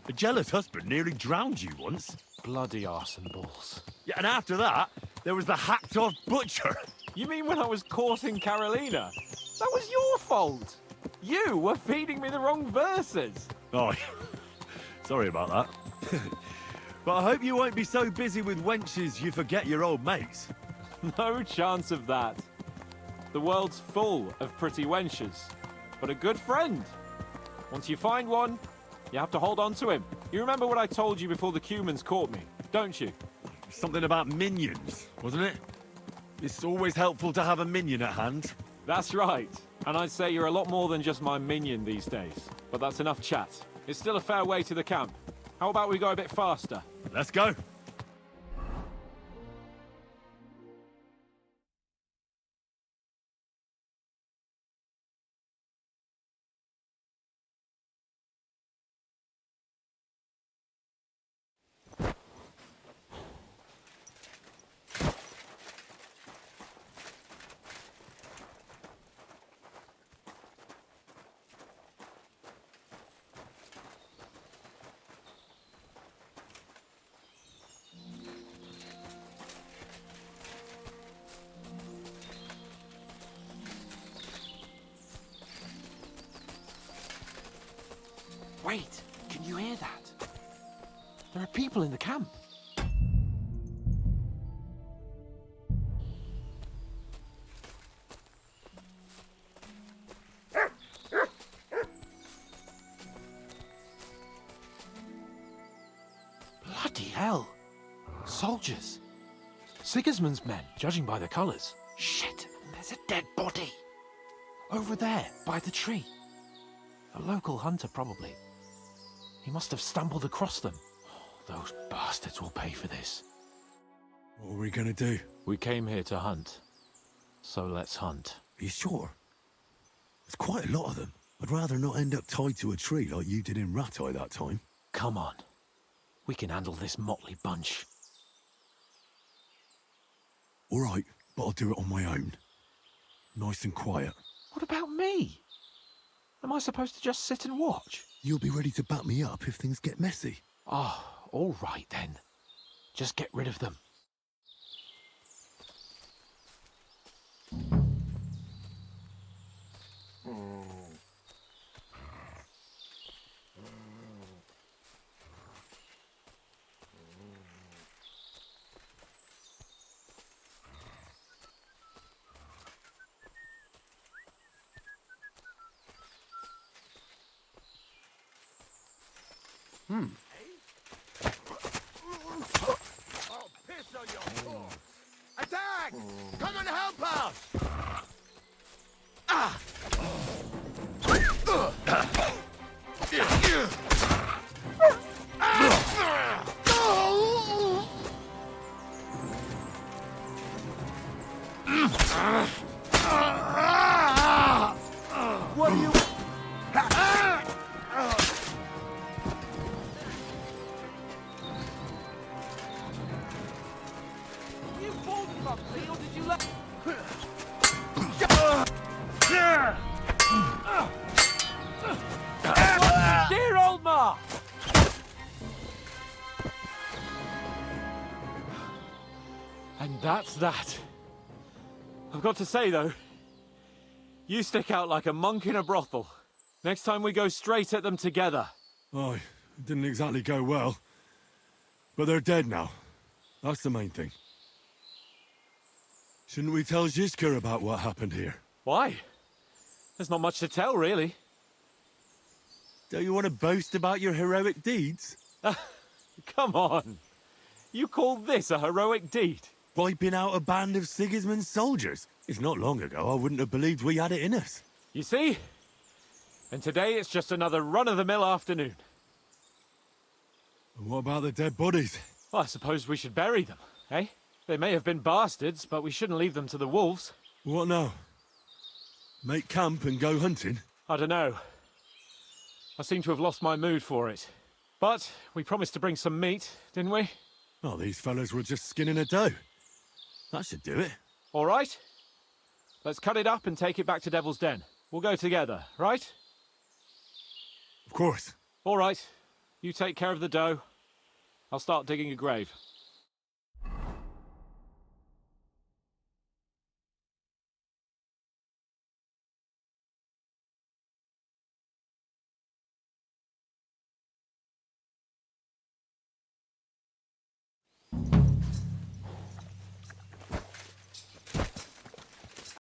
A jealous husband nearly drowned you once. Bloody arse and balls. Yeah, and after that, there was the hacked-off butcher. You mean when I was courting Carolina? That was your fault. You were feeding me the wrong verses. Oh, sorry about that. But I hope you won't be so busy with wenches you forget your old mates. No chance of that. The world's full of pretty wenches. But a good friend. Once you find one, you have to hold on to him. You remember what I told you before the Cumans caught me, don't you? Something about minions, wasn't it? It's always helpful to have a minion at hand. That's right. And I'd say you're a lot more than just my minion these days. But that's enough chat. It's still a fair way to the camp. How about we go a bit faster? Let's go. Wait, can you hear that? There are people in the camp. Bloody hell. Soldiers. Sigismund's men, judging by the colours. Shit, there's a dead body. Over there, by the tree. A local hunter, probably. He must have stumbled across them. Those bastards will pay for this. What are we gonna do? We came here to hunt. So let's hunt. Are you sure? There's quite a lot of them. I'd rather not end up tied to a tree like you did in Rattay that time. Come on. We can handle this motley bunch. All right, but I'll do it on my own. Nice and quiet. What about me? Am I supposed to just sit and watch? You'll be ready to back me up if things get messy. Oh, all right then. Just get rid of them. I'll piss on your balls. Attack! Come and help us! Ah! What are you... You pulled him up, or did you let... And that's that. I've got to say, though, you stick out like a monk in a brothel. Next time we go straight at them together. Oh, it didn't exactly go well. But they're dead now. That's the main thing. Shouldn't we tell Zizka about what happened here? Why? There's not much to tell, really. Don't you want to boast about your heroic deeds? Come on. You call this a heroic deed? Wiping out a band of Sigismund's soldiers. It's not long ago I wouldn't have believed we had it in us. You see? And today it's just another run-of-the-mill afternoon. And what about the dead bodies? Well, I suppose we should bury them, eh? They may have been bastards, but we shouldn't leave them to the wolves. What now? Make camp and go hunting? I don't know. I seem to have lost my mood for it. But we promised to bring some meat, didn't we? Oh, these fellas were just skinning a doe. That should do it. All right. Let's cut it up and take it back to Devil's Den. We'll go together, right? Of course. All right. You take care of the doe. I'll start digging a grave.